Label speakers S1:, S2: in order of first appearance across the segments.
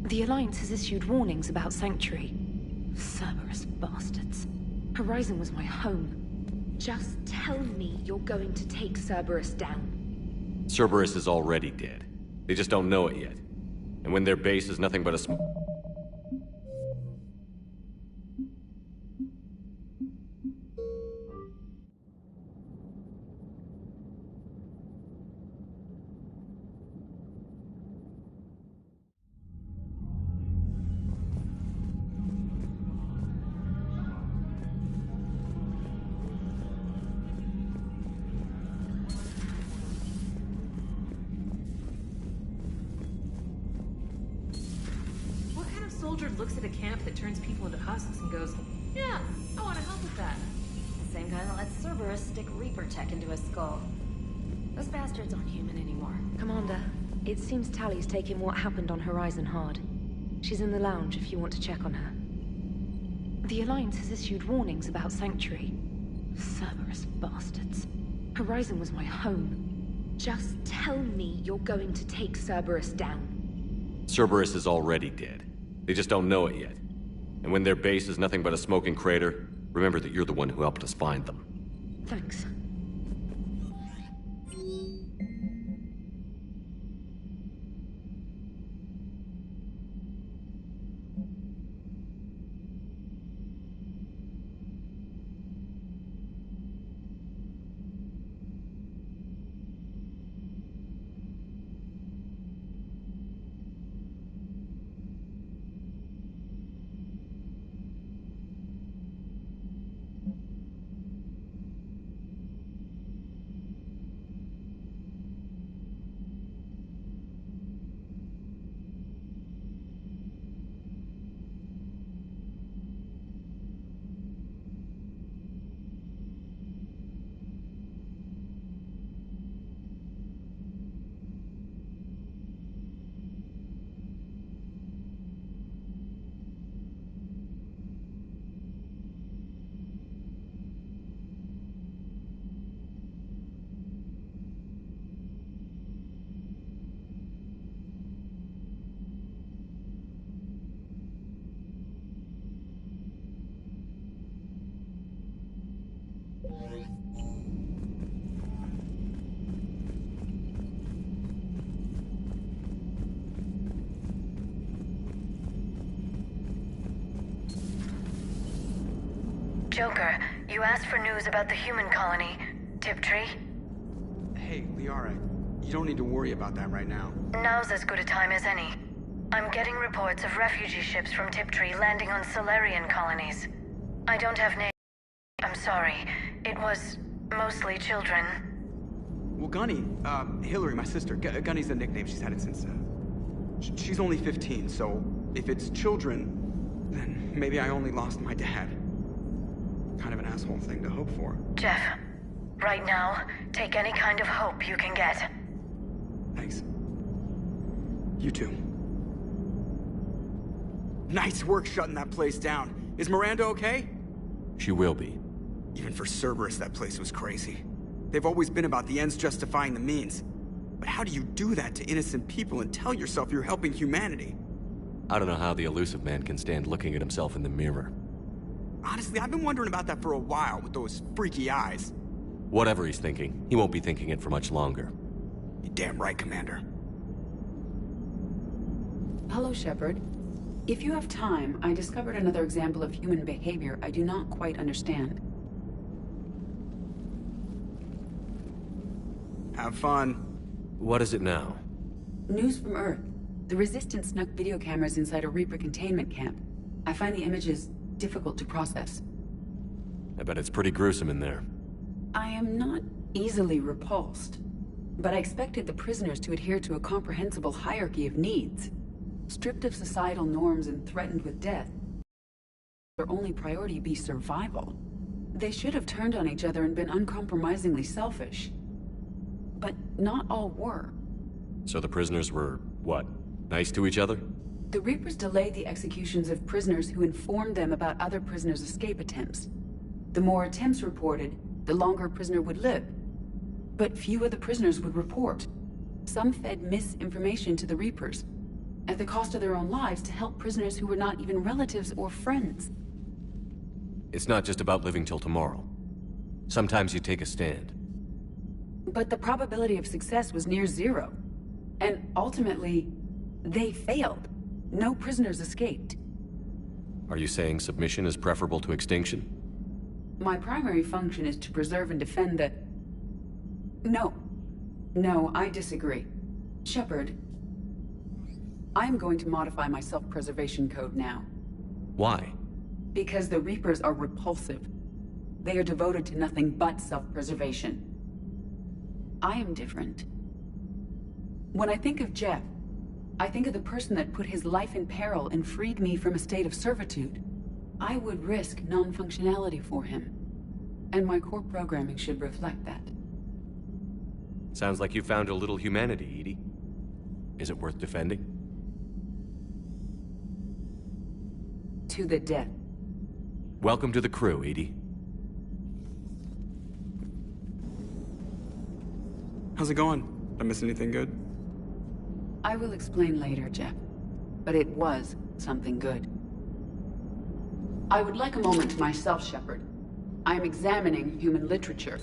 S1: The Alliance has issued warnings about Sanctuary. Cerberus bastards. Horizon was my home. Just tell me you're going to take Cerberus down.
S2: Cerberus is already dead. They just don't know it yet. And when their base is nothing but a
S3: soldier looks at a camp that turns people into husks and goes, yeah, I want to help with that.
S4: Same guy that lets Cerberus stick Reaper tech into his skull. Those bastards aren't human anymore.
S1: Commander, it seems Tally's taking what happened on Horizon hard. She's in the lounge if you want to check on her. The Alliance has issued warnings about Sanctuary. Cerberus bastards. Horizon was my home. Just tell me you're going to take Cerberus down.
S2: Cerberus is already dead. They just don't know it yet. And when their base is nothing but a smoking crater, remember that you're the one who helped us find them.
S1: Thanks.
S5: Joker, you asked for news about the human colony, Tiptree.
S6: Hey, Liara, you don't need to worry about that right now.
S5: Now's as good a time as any. I'm getting reports of refugee ships from Tiptree landing on Solarian colonies. I don't have names. I'm sorry. It was mostly children.
S6: Well, Gunny, Hillary, my sister, Gunny's the nickname. She's had it since, she's only 15, so if it's children, then maybe I only lost my dad. Kind of an asshole thing to hope for.
S5: Jeff, right now, take any kind of hope you can get.
S6: Thanks. You too. Nice work shutting that place down. Is Miranda okay?
S2: She will be.
S6: Even for Cerberus, that place was crazy. They've always been about the ends justifying the means. But how do you do that to innocent people and tell yourself you're helping humanity?
S2: I don't know how the Illusive Man can stand looking at himself in the mirror.
S6: Honestly, I've been wondering about that for a while with those freaky eyes.
S2: Whatever he's thinking, he won't be thinking it for much longer.
S6: You're damn right, Commander.
S7: Hello, Shepard. If you have time, I discovered another example of human behavior I do not quite understand.
S6: Have fun.
S2: What is it now?
S7: News from Earth. The Resistance snuck video cameras inside a Reaper containment camp. I find the images difficult to process.
S2: I bet it's pretty gruesome in there.
S7: I am not easily repulsed, but I expected the prisoners to adhere to a comprehensible hierarchy of needs. Stripped of societal norms and threatened with death, their only priority be survival. They should have turned on each other and been uncompromisingly selfish. But not all were.
S2: So the prisoners were, what, nice to each other?
S7: The Reapers delayed the executions of prisoners who informed them about other prisoners' escape attempts. The more attempts reported, the longer a prisoner would live. But few of the prisoners would report. Some fed misinformation to the Reapers, at the cost of their own lives to help prisoners who were not even relatives or friends.
S2: It's not just about living till tomorrow. Sometimes you take a stand.
S7: But the probability of success was near zero. And ultimately, they failed. No prisoners escaped.
S2: Are you saying submission is preferable to extinction?
S7: My primary function is to preserve and defend the... No, I disagree. Shepard, I'm going to modify my self-preservation code now.
S2: Why?
S7: Because the Reapers are repulsive. They are devoted to nothing but self-preservation. I am different. When I think of Jeff, I think of the person that put his life in peril and freed me from a state of servitude. I would risk non-functionality for him. And my core programming should reflect that.
S2: Sounds like you found a little humanity, EDI. Is it worth defending?
S7: To the death.
S2: Welcome to the crew, EDI.
S6: How's it going? Did I miss anything good?
S7: I will explain later, Jeff. But it was something good. I would like a moment to myself, Shepard. I am examining human literature.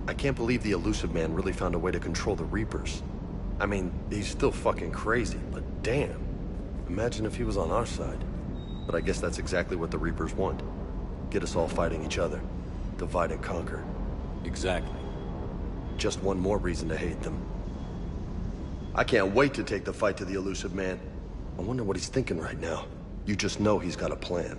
S8: I can't believe the Illusive Man really found a way to control the Reapers. I mean, he's still fucking crazy, but damn. Imagine if he was on our side. But I guess that's exactly what the Reapers want. Get us all fighting each other. Divide and conquer.
S2: Exactly.
S8: Just one more reason to hate them. I can't wait to take the fight to the Illusive Man. I wonder what he's thinking right now. You just know he's got a plan.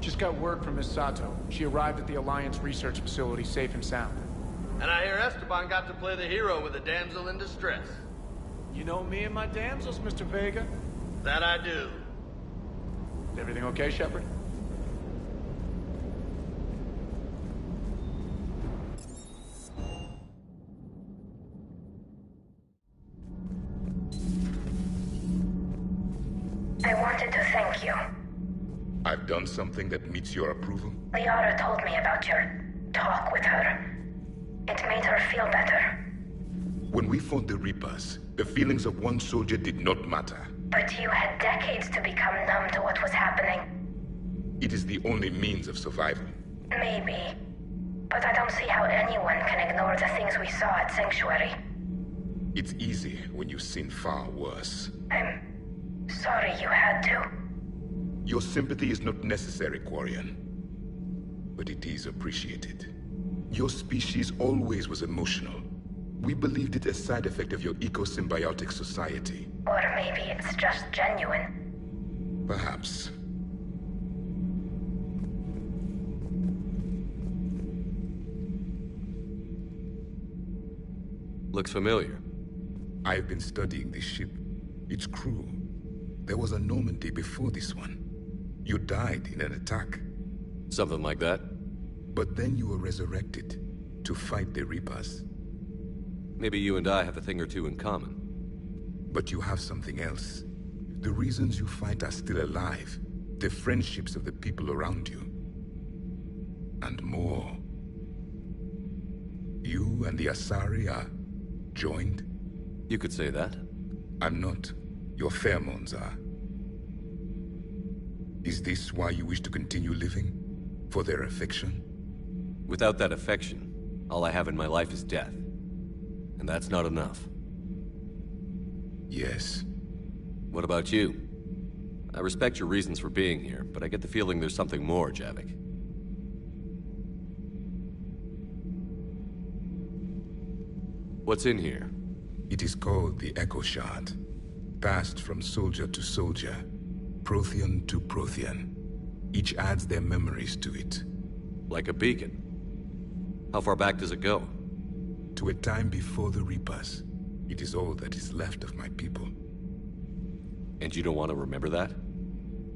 S9: Just got word from Miss Sato. She arrived at the Alliance research facility safe and sound.
S10: And I hear Esteban got to play the hero with a damsel in distress.
S9: You know me and my damsels, Mr. Vega.
S10: That I do.
S9: Is everything okay, Shepard?
S5: I wanted to thank you.
S11: I've done something that meets your approval?
S5: Liara told me about your talk with her. It made her feel better.
S11: When we fought the Reapers, the feelings of one soldier did not matter.
S5: But you had decades to become numb to what was happening.
S11: It is the only means of survival.
S5: Maybe. But I don't see how anyone can ignore the things we saw at Sanctuary.
S11: It's easy when you've seen far worse.
S5: I'm sorry you had to.
S11: Your sympathy is not necessary, Quarian. But it is appreciated. Your species always was emotional. We believed it a side effect of your eco-symbiotic society.
S5: Or maybe it's just genuine.
S11: Perhaps.
S2: Looks familiar.
S11: I've been studying this ship. Its crew. There was a Normandy before this one. You died in an attack.
S2: Something like that.
S11: But then you were resurrected to fight the Reapers.
S2: Maybe you and I have a thing or two in common.
S11: But you have something else. The reasons you fight are still alive. The friendships of the people around you. And more. You and the Asari are joined?
S2: You could say that.
S11: I'm not. Your pheromones are. Is this why you wish to continue living? For their affection?
S2: Without that affection, all I have in my life is death. And that's not enough.
S11: Yes.
S2: What about you? I respect your reasons for being here, but I get the feeling there's something more, Javik. What's in here?
S11: It is called the Echo Shard. Passed from soldier to soldier, Prothean to Prothean. Each adds their memories to it.
S2: Like a beacon. How far back does it go?
S11: To a time before the Reapers. It is all that is left of my people.
S2: And you don't want to remember that?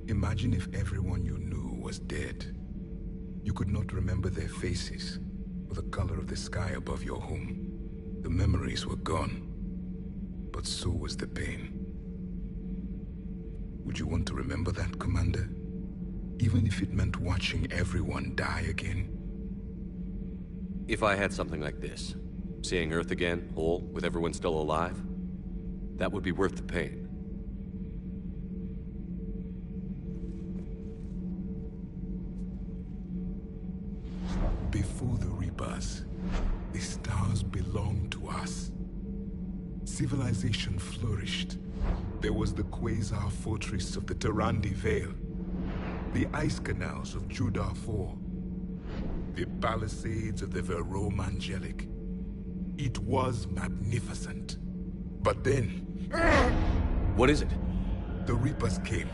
S11: Imagine if everyone you knew was dead. You could not remember their faces, or the color of the sky above your home. The memories were gone, but so was the pain. Would you want to remember that, Commander? Even if it meant watching everyone die again?
S2: If I had something like this, seeing Earth again, whole, with everyone still alive, that would be worth the pain.
S11: Before the Reapers, the stars belonged to us. Civilization flourished. There was the Quasar Fortress of the Tarandi Vale, the ice canals of Judar IV, the palisades of the Verome Angelic. It was magnificent. But then...
S2: What is it?
S11: The Reapers came.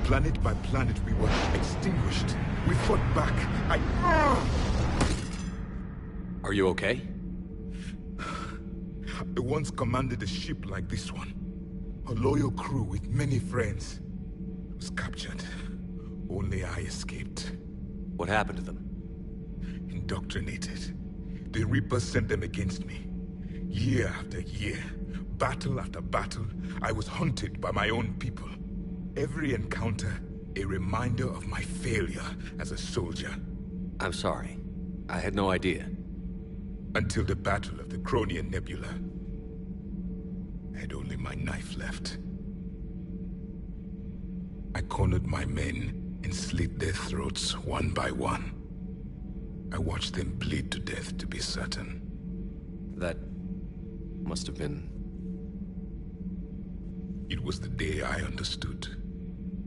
S11: Planet by planet, we were extinguished. We fought back.
S2: Are you okay?
S11: I once commanded a ship like this one. A loyal crew with many friends. It was captured. Only I escaped.
S2: What happened to them?
S11: Indoctrinated. The Reapers sent them against me. Year after year, battle after battle, I was hunted by my own people. Every encounter, a reminder of my failure as a soldier.
S2: I'm sorry. I had no idea.
S11: Until the Battle of the Cronian Nebula. I had only my knife left. I cornered my men and slit their throats one by one. I watched them bleed to death to be certain.
S2: That must have been...
S11: It was the day I understood.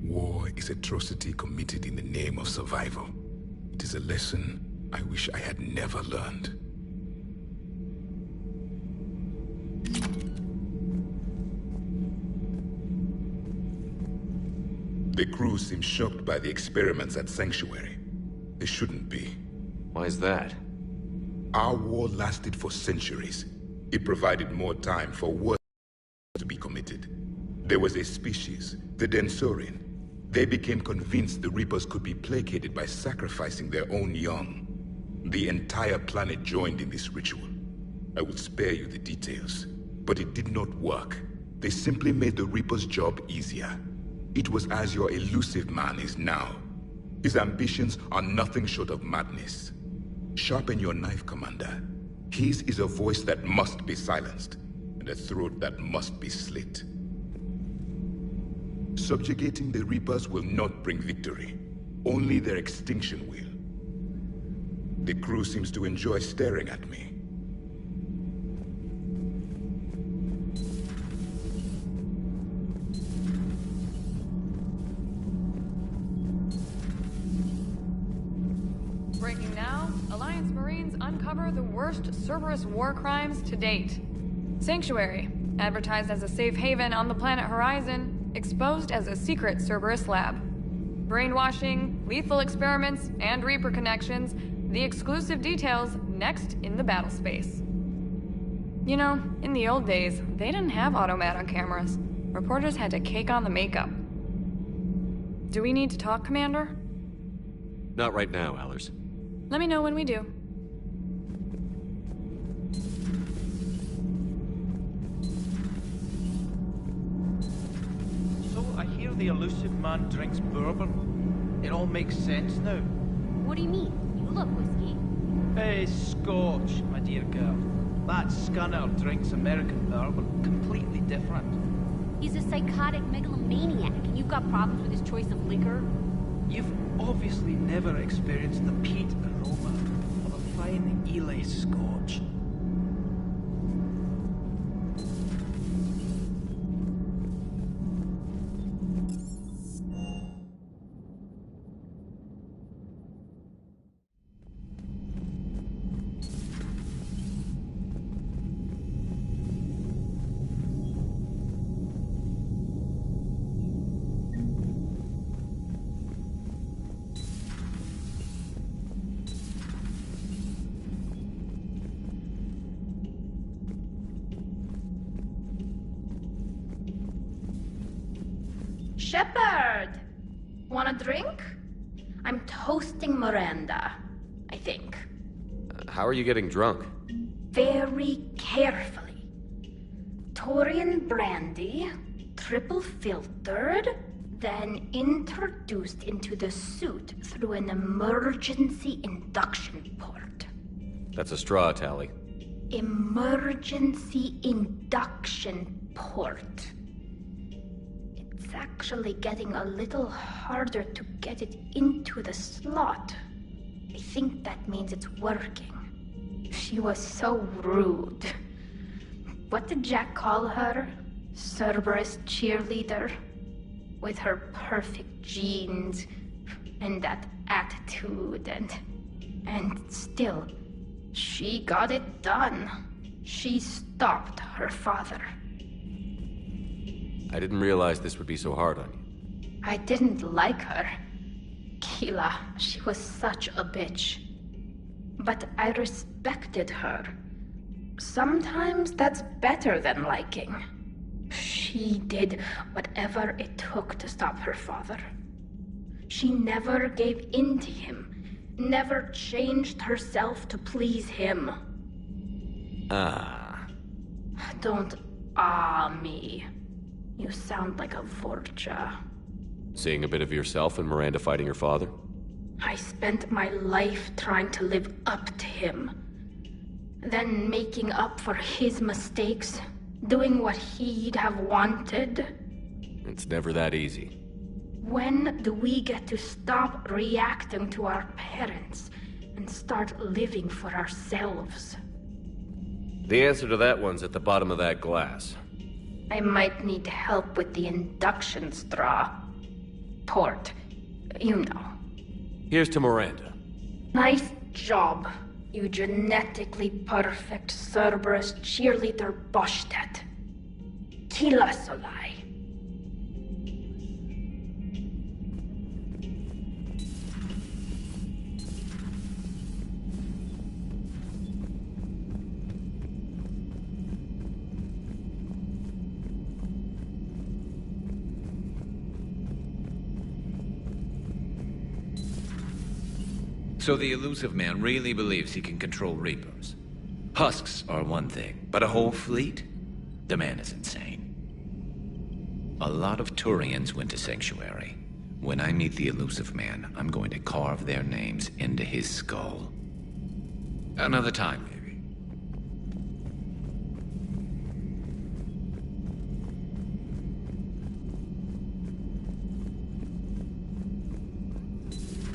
S11: War is atrocity committed in the name of survival. It is a lesson I wish I had never learned. The crew seems shocked by the experiments at Sanctuary. They shouldn't be.
S2: Why is that?
S11: Our war lasted for centuries. It provided more time for war to be committed. There was a species, the Densorian. They became convinced the Reapers could be placated by sacrificing their own young. The entire planet joined in this ritual. I will spare you the details, but it did not work. They simply made the Reaper's job easier. It was as your elusive man is now. His ambitions are nothing short of madness. Sharpen your knife, Commander. His is a voice that must be silenced, and a throat that must be slit. Subjugating the Reapers will not bring victory. Only their extinction will. The crew seems to enjoy staring at me.
S12: Breaking now, Alliance Marines uncover the worst Cerberus war crimes to date. Sanctuary, advertised as a safe haven on the planet Horizon, exposed as a secret Cerberus lab. Brainwashing, lethal experiments, and Reaper connections, the exclusive details next in the battle space. You know, in the old days, they didn't have automatic cameras. Reporters had to cake on the makeup. Do we need to talk, Commander?
S2: Not right now, Allers.
S12: Let me know when we do.
S13: So, I hear the elusive man drinks bourbon. It all makes sense now.
S4: What do you mean? You love whiskey.
S13: Hey, Scotch, my dear girl. That scunner drinks American bourbon. Completely different.
S4: He's a psychotic megalomaniac, and you've got problems with his choice of liquor?
S13: You've obviously never experienced the peat aroma of a Healy Scorch.
S4: Shepard! Want a drink? I'm toasting Miranda, I think.
S2: How are you getting drunk?
S4: Very carefully. Turian brandy, triple filtered, then introduced into the suit through an emergency induction port.
S2: That's a straw, Tally.
S4: Emergency induction port. It's actually getting a little harder to get it into the slot. I think that means it's working. She was so rude. What did Jack call her? Cerberus cheerleader? With her perfect genes and that attitude and still, she got it done. She stopped her father.
S2: I didn't realize this would be so hard on you.
S4: I didn't like her. Keela, she was such a bitch. But I respected her. Sometimes that's better than liking. She did whatever it took to stop her father. She never gave in to him, never changed herself to please him. Don't me. You sound like a Vorcha.
S2: Seeing a bit of yourself in Miranda fighting her father?
S4: I spent my life trying to live up to him. Then making up for his mistakes, doing what he'd have wanted.
S2: It's never that easy.
S4: When do we get to stop reacting to our parents and start living for ourselves?
S2: The answer to that one's at the bottom of that glass.
S4: I might need help with the induction straw. Port. You know.
S2: Here's to Miranda.
S4: Nice job, you genetically perfect Cerberus cheerleader Boshtet. Kila Solai.
S14: So the Illusive Man really believes he can control Reapers. Husks are one thing, but a whole fleet? The man is insane. A lot of Turians went to Sanctuary. When I meet the Illusive Man, I'm going to carve their names into his skull. Another time, maybe.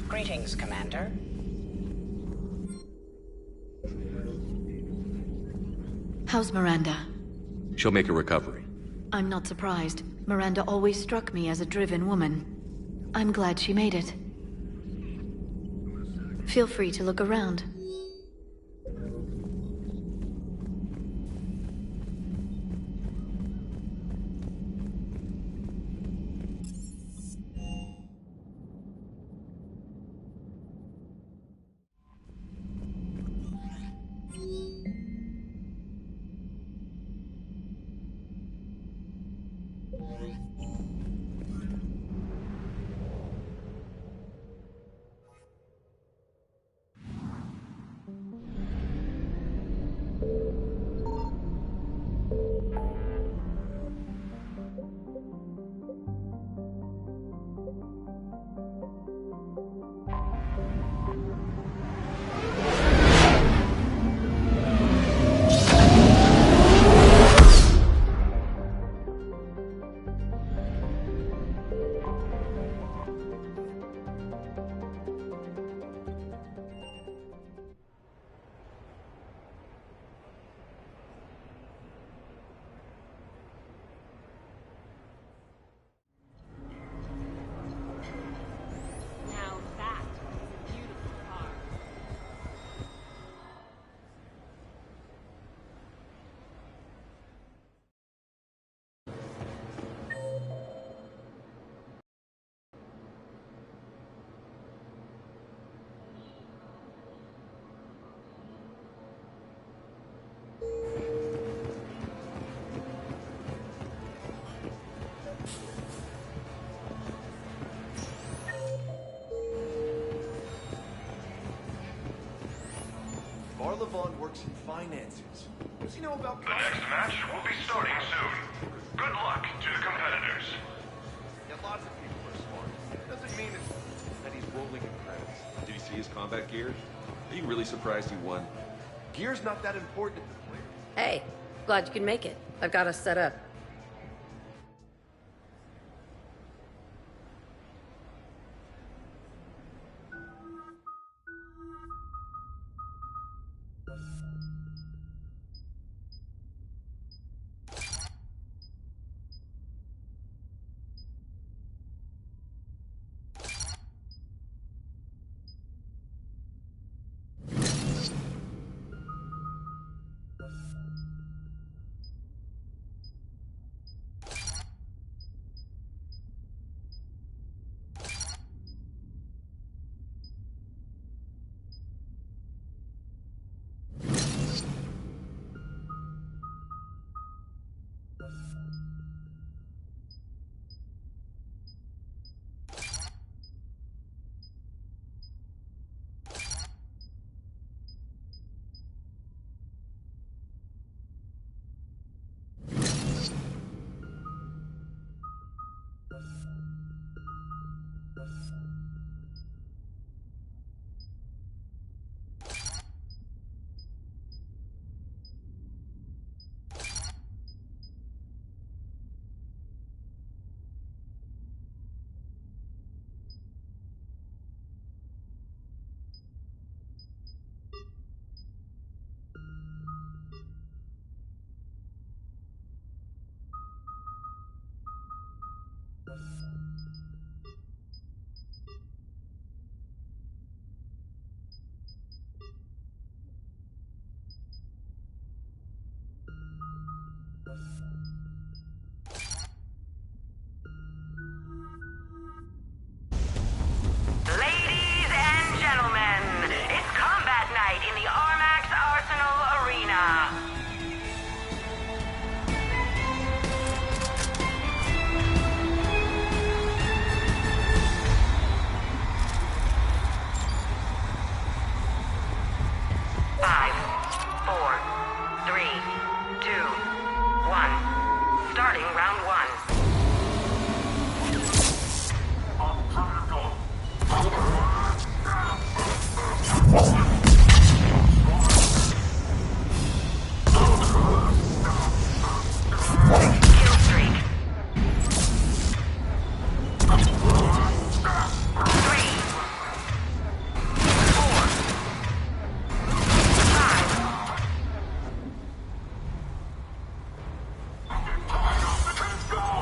S15: Greetings, Commander.
S16: How's Miranda?
S2: She'll make a recovery.
S16: I'm not surprised. Miranda always struck me as a driven woman. I'm glad she made it. Feel free to look around.
S8: Marla Vaughn works in finances. What does he know about...
S17: The next match will be starting soon. Good luck to the competitors.
S8: Yeah, lots of people are smart. Doesn't mean that he's rolling in credits.
S18: Did you see his combat gear? Are you really surprised he won?
S8: Gear's not that important to the players.
S19: Hey, glad you can make it. I've got us set up.
S20: Ladies and gentlemen, it's combat night in the Armax Arsenal Arena. Five, four, three, two, one. Starting round one.
S17: Let's go!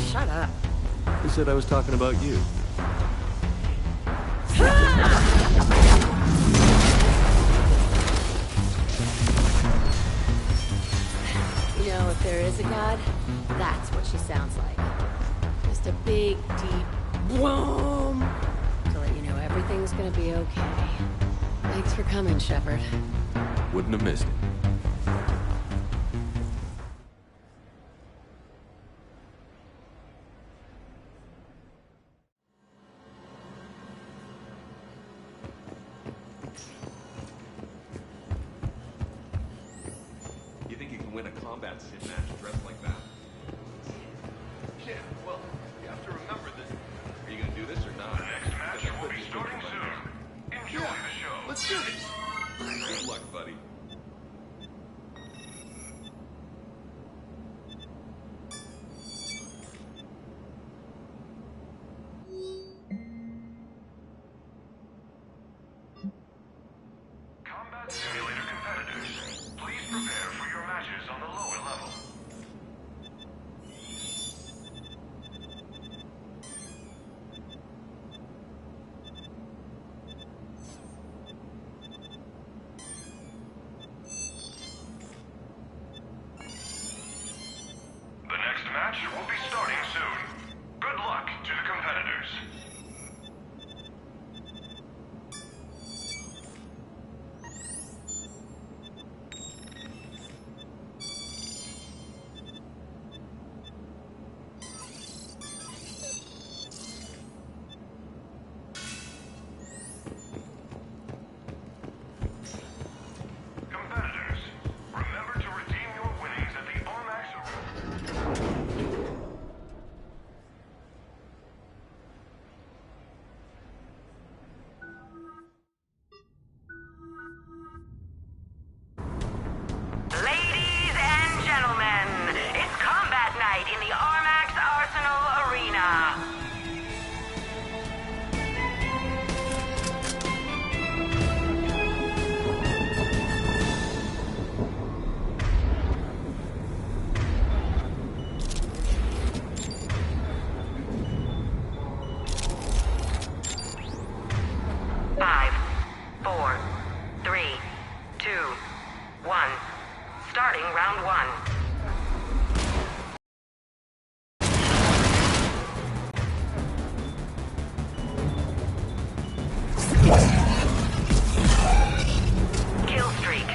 S19: Shut up.
S2: Who said I was talking about you?
S19: You know, if there is a god, that's what she sounds like. Just a big, deep boom to let you know everything's gonna be okay. Thanks for coming, Shepard.
S2: Wouldn't have missed it.
S18: You think you can win a combat sim match dressed like that? Yeah, well, you have to remember this. Are you gonna do this or not?
S17: The next match will be starting soon. Enjoy the show.
S18: Let's do this. Good luck, buddy.
S17: Combat Simulator competitors, please prepare for your matches on the lower level. The next match will be starting soon. Good luck to the competitors. Competitors, remember to redeem your winnings at the Armax Arena.
S20: Ladies and gentlemen, it's combat night in the Armax Arsenal Arena. Five, four, three, two, one. Starting round one. Kill streak.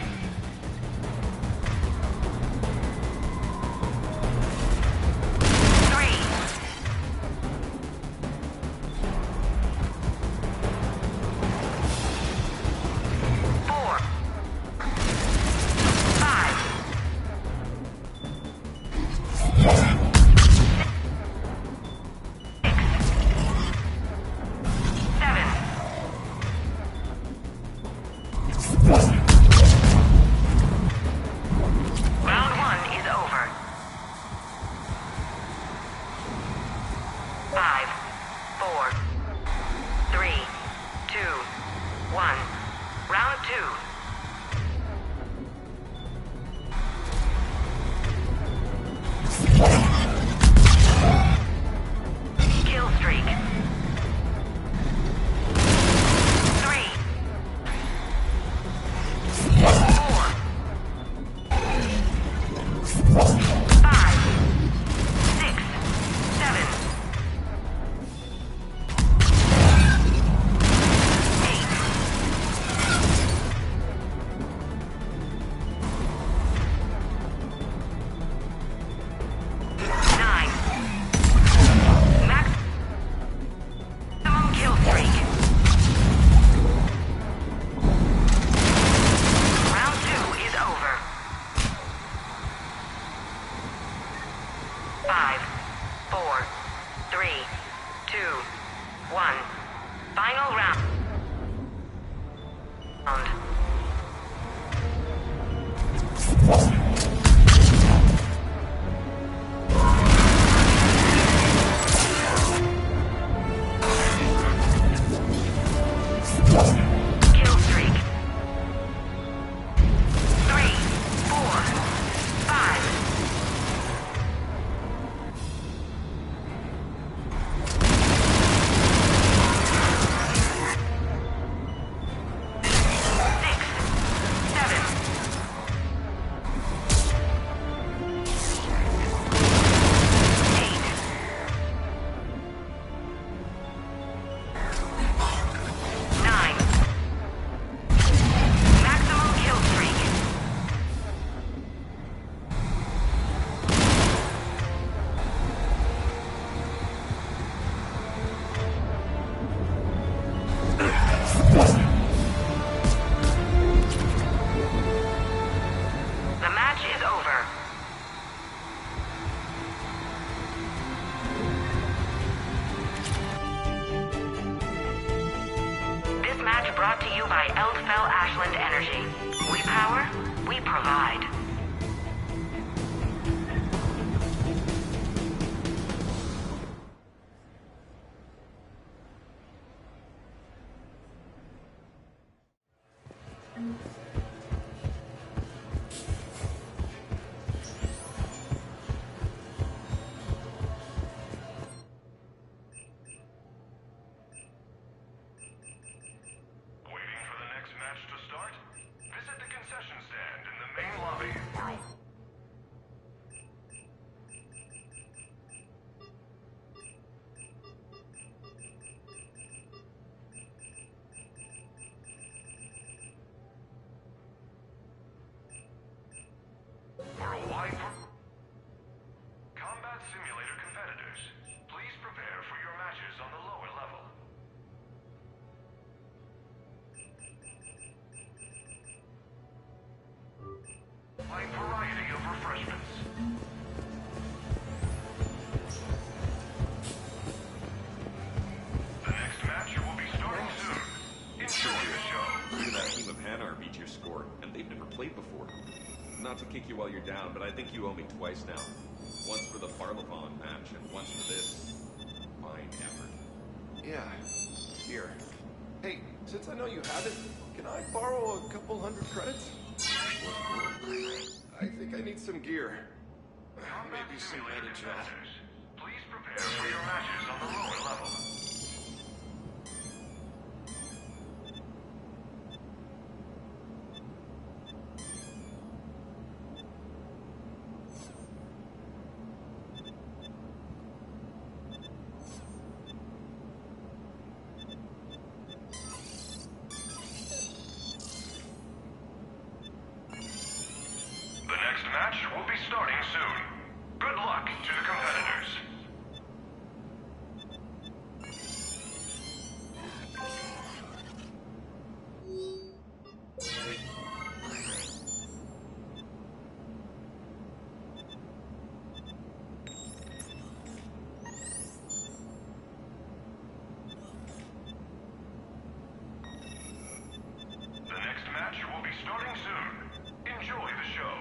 S20: Three. Four. Five. Seven. Round one is over. 5, 4, 3, 2, 1. Round two. Kill streak. 3, 4, 5, 6, 7, 9. Maximum kill streak. Round two is over. 5, 4, 3, 2, 1. Final round. Kill streak. 3, 4, 5. brought to you by Eldfell Ashland Energy. We power, we provide.
S17: Combat Simulator competitors, please prepare for your matches on the lower level. Wide variety of refreshments. The next match will be starting soon. Enjoy the show.
S18: Look at that team of Hanar beat your score, and they've never played before. Not to kick you while you're down, but I think you owe me twice now. Once for the Farlapon match, and once for this fine effort.
S11: Yeah. Here. Hey, since I know you have it, can I borrow a couple hundred credits? I think I need some gear. Maybe some Medi-Gel.
S17: Please prepare for your matches on the lower level. The next match will be starting soon. Good luck to the competitors. The next match will be starting soon. Enjoy the show.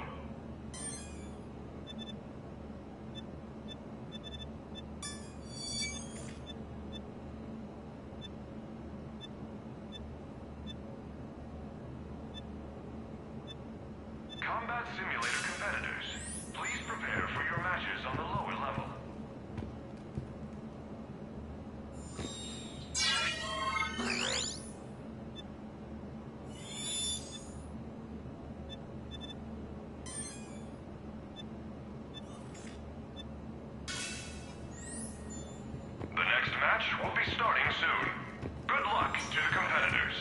S17: Combat Simulator competitors, please prepare for your matches on the lower level. The next match will be starting soon. Good luck to the competitors.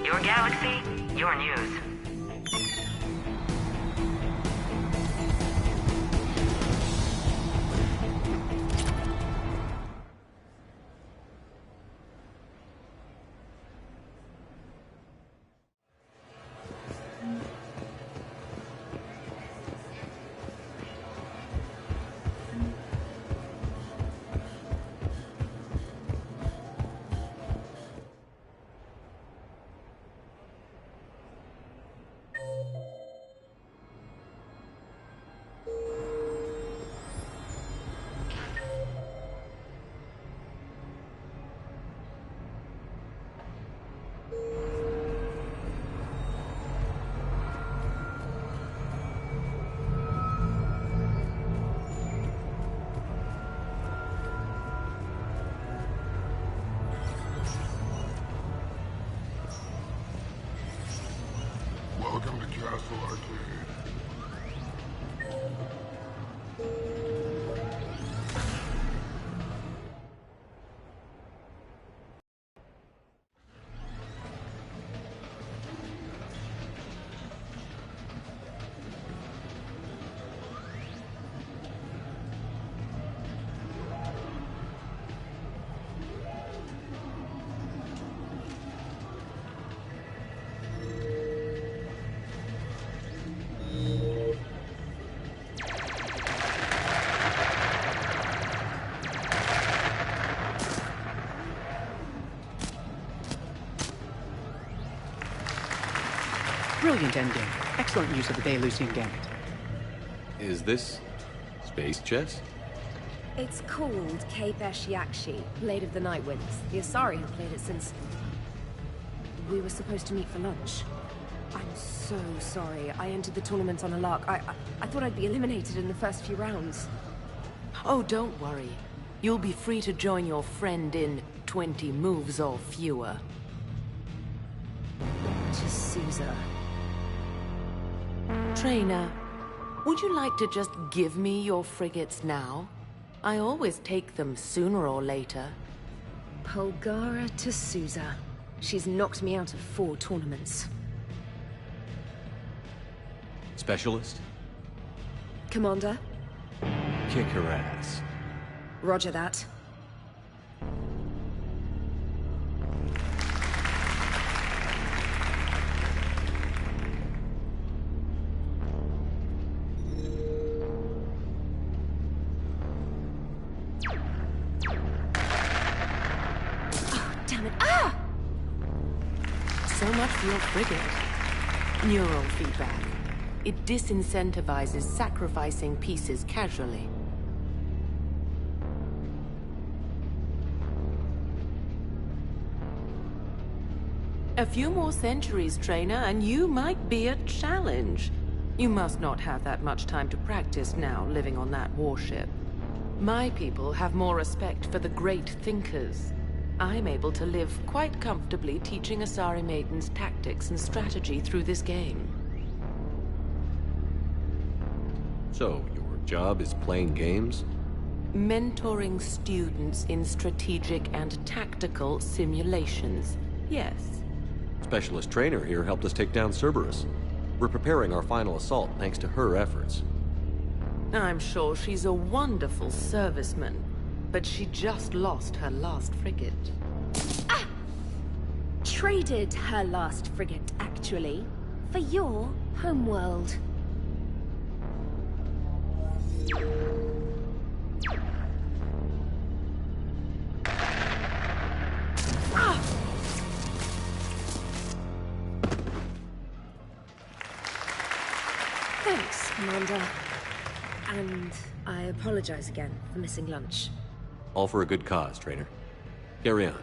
S20: Your galaxy, your news.
S11: Welcome to Castle Arcade.
S21: Brilliant endgame. Excellent use of the Belarusian Gambit.
S2: Is this space chess?
S1: It's called Cape Eshiakshi, Blade of the Night Winds. The Asari have played it since... we were supposed to meet for lunch. I'm so sorry. I entered the tournament on a lark. I thought I'd be eliminated in the first few rounds.
S22: Oh, don't worry. You'll be free to join your friend in 20 moves or fewer.
S1: T'Souza.
S22: Trainer, would you like to just give me your frigates now? I always take them sooner or later.
S1: Polgara T'Souza. She's knocked me out of 4 tournaments.
S2: Specialist?
S1: Commander?
S2: Kick her ass.
S1: Roger that. Oh, damn it. Ah!
S22: So much for your frigate. Neural feedback. It disincentivizes sacrificing pieces casually. A few more centuries, Trainer, and you might be a challenge. You must not have that much time to practice now, living on that warship. My people have more respect for the great thinkers. I'm able to live quite comfortably teaching Asari maidens tactics and strategy through this game.
S2: So, your job is playing games?
S22: Mentoring students in strategic and tactical simulations. Yes.
S2: Specialist Trainer here helped us take down Cerberus. We're preparing our final assault thanks to her efforts.
S22: I'm sure she's a wonderful serviceman, but she just lost her last frigate.
S1: Ah! Traded her last frigate, actually, for your homeworld. Ah! Thanks, Commander. And I apologize again for missing lunch.
S2: All for a good cause, Trainer. Carry on.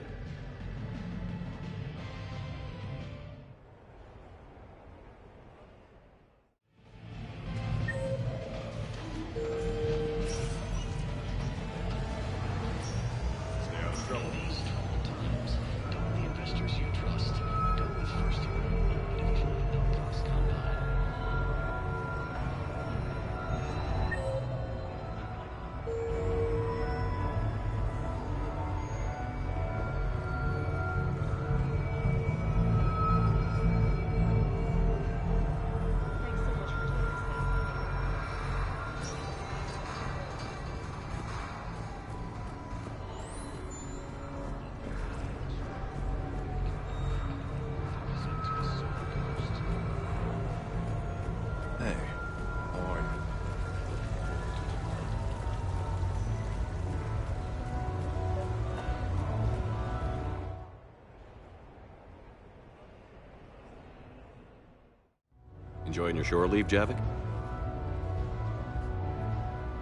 S2: Enjoying your shore leave, Javik?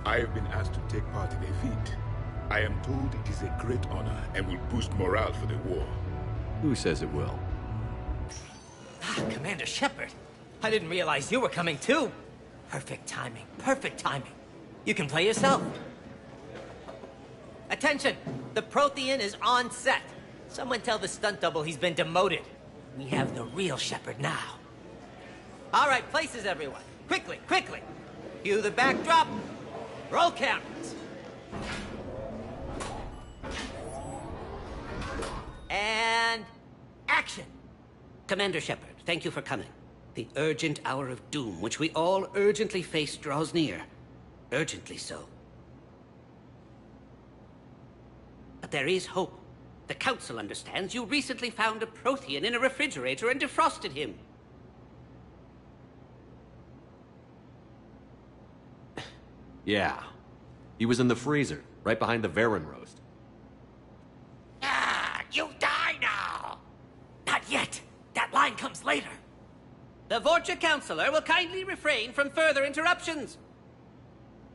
S11: I have been asked to take part in a feat. I am told it is a great honor and will boost morale for the war.
S2: Who says it will?
S23: Commander Shepard, I didn't realize you were coming too. Perfect timing, perfect timing. You can play yourself. Attention! The Prothean is on set. Someone tell the stunt double he's been demoted. We have the real Shepard now. All right, places, everyone. Quickly, quickly. Cue the backdrop. Roll cameras. And action.
S15: Commander Shepard, thank you for coming. The urgent hour of doom, which we all urgently face, draws near. Urgently so. But there is hope. The Council understands you recently found a Prothean in a refrigerator and defrosted him.
S2: Yeah. He was in the freezer, right behind the Varen roast.
S23: Ah, you die now! Not yet! That line comes later.
S15: The Vorcha Counselor will kindly refrain from further interruptions.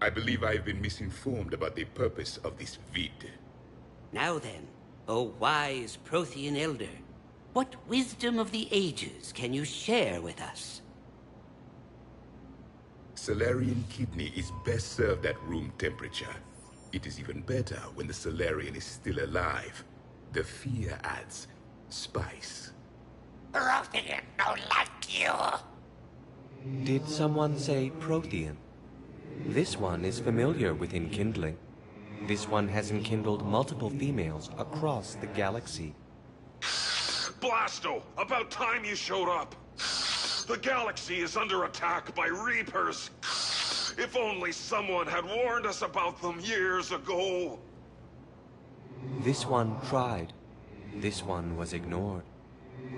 S11: I believe I've been misinformed about the purpose of this vid.
S15: Now then, O wise Prothean Elder, what wisdom of the ages can you share with us?
S11: Salarian kidney is best served at room temperature. It is even better when the Salarian is still alive. The fear adds spice.
S20: Prothean don't like you.
S3: Did someone say Prothean? This one is familiar with enkindling. This one has enkindled multiple females across the galaxy.
S17: Blasto, about time you showed up. The galaxy is under attack by Reapers. If only someone had warned us about them years ago.
S3: This one tried. This one was ignored.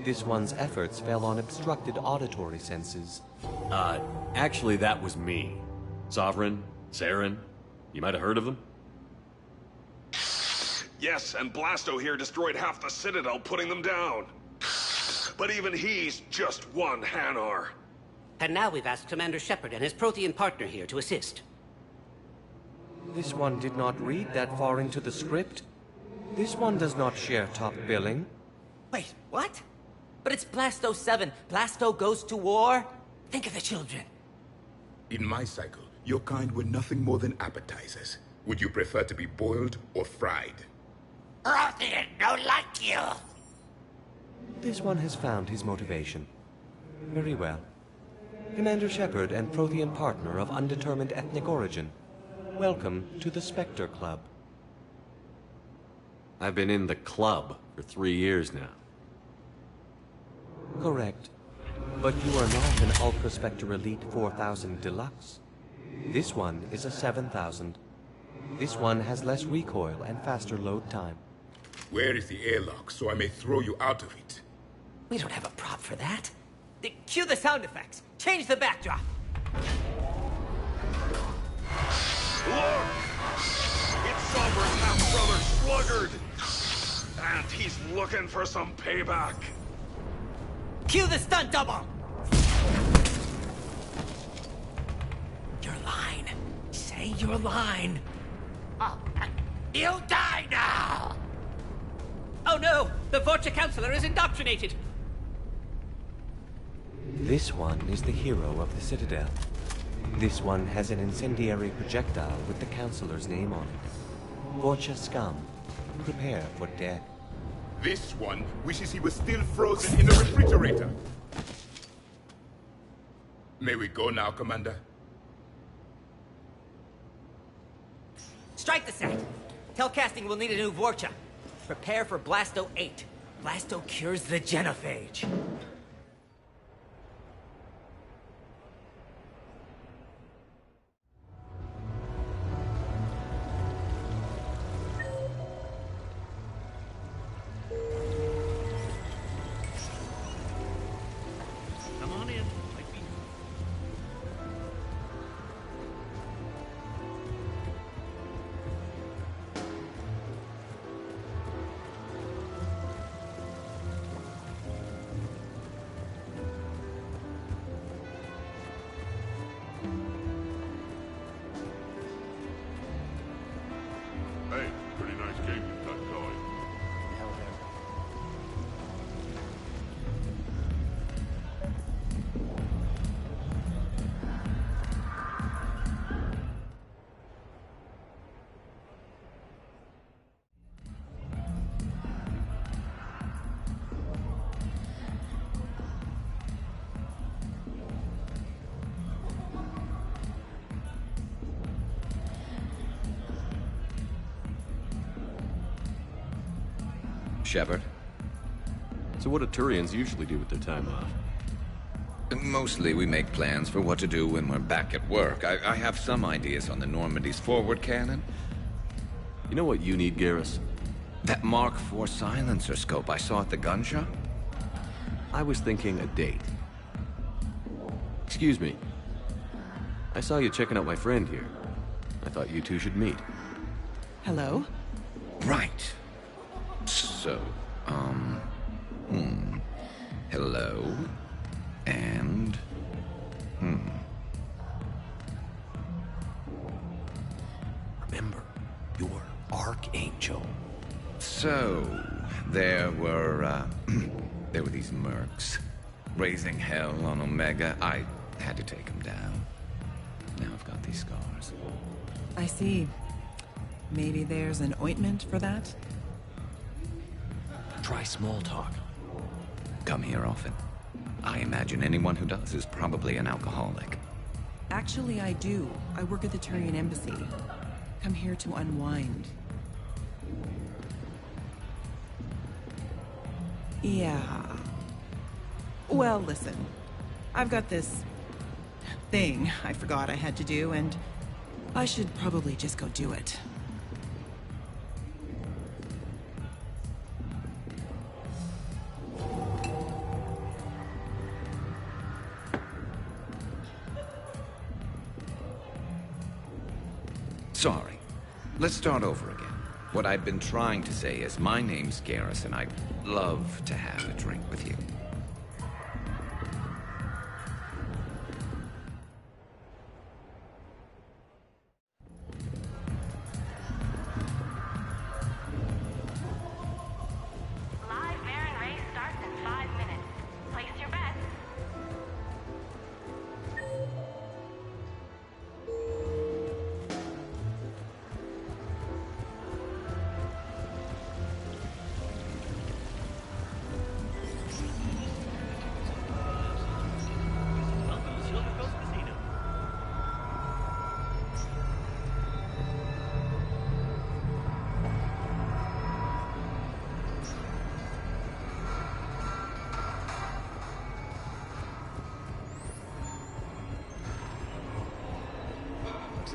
S3: This one's efforts fell on obstructed auditory senses.
S2: Actually that was me. Sovereign, Saren, you might have heard of them?
S17: Yes, and Blasto here destroyed half the Citadel, putting them down. But even he's just one Hanar.
S15: And now we've asked Commander Shepard and his Prothean partner here to assist.
S3: This one did not read that far into the script. This one does not share top billing.
S23: Wait, what? But it's Blasto 7. Blasto goes to war? Think of the children.
S11: In my cycle, your kind were nothing more than appetizers. Would you prefer to be boiled or fried?
S20: Prothean don't like you.
S3: This one has found his motivation. Very well. Commander Shepard and Prothean partner of undetermined ethnic origin. Welcome to the Spectre Club.
S2: I've been in the club for 3 years now.
S3: Correct. But you are not an Ultra Spectre Elite 4000 Deluxe. This one is a 7000. This one has less recoil and faster load time.
S11: Where is the airlock so I may throw you out of it?
S23: We don't have a prop for that. Cue the sound effects. Change the backdrop.
S17: Look! It's Sovereign's half-brother Sluggard! And he's looking for some payback.
S23: Cue the stunt double! Your line. Say your line.
S20: Oh, you die now!
S15: Oh no! The Vorcha Counselor is indoctrinated!
S3: This one is the hero of the Citadel. This one has an incendiary projectile with the Counselor's name on it. Vorcha scum. Prepare for death.
S11: This one wishes he was still frozen in the refrigerator. May we go now, Commander?
S23: Strike the set. Telcasting will need a new Vorcha. Prepare for Blasto 8. Blasto cures the genophage.
S17: Hey, pretty nice game you've got going.
S14: Shepard?
S2: So what do Turians usually do with their time off?
S14: Mostly we make plans for what to do when we're back at work. I have some ideas on the Normandy's forward cannon.
S2: You know what you need, Garrus?
S14: That Mark IV silencer scope I saw at the gun shop?
S2: I was thinking a date. Excuse me. I saw you checking out my friend here. I thought you two should meet.
S21: Hello?
S14: Right. So, hello. And
S3: Your Archangel.
S14: So, there were these mercs raising hell on Omega. I had to take them down. Now I've got these scars.
S6: I see. Maybe there's an ointment for that?
S3: Try small talk.
S14: Come here often. I imagine anyone who does is probably an alcoholic.
S6: Actually, I do. I work at the Turian Embassy. Come here to unwind. Yeah. Well, listen. I've got this thing I forgot I had to do, and I should probably just go do it.
S14: Sorry. Let's start over again. What I've been trying to say is my name's Garrus, and I'd love to have a drink with you.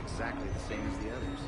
S7: Exactly the same as the others.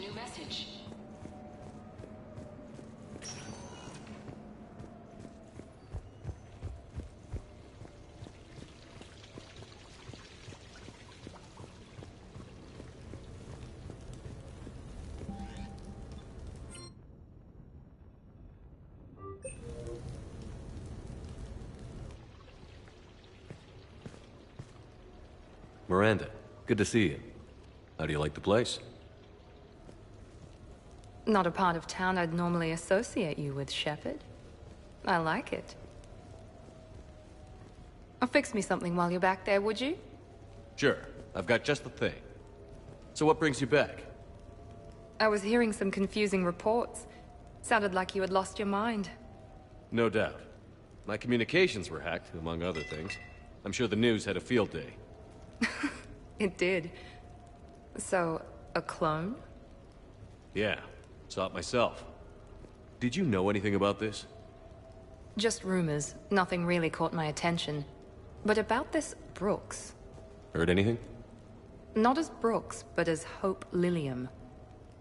S16: new message.
S2: Miranda, good to see you. How do you like the place?
S12: Not a part of town I'd normally associate you with, Shepard. I like it. Fix me something while you're back there, would you?
S2: Sure, I've got just the thing. So what brings you back?
S12: I was hearing some confusing reports. Sounded like you had lost your mind.
S2: No doubt. My communications were hacked, among other things. I'm sure the news had a field day.
S12: It did. So, a clone?
S2: Yeah, saw it myself. Did you know anything about this?
S12: Just rumors. Nothing really caught my attention. But about this Brooks.
S2: Heard anything?
S12: Not as Brooks, but as Hope Lilium.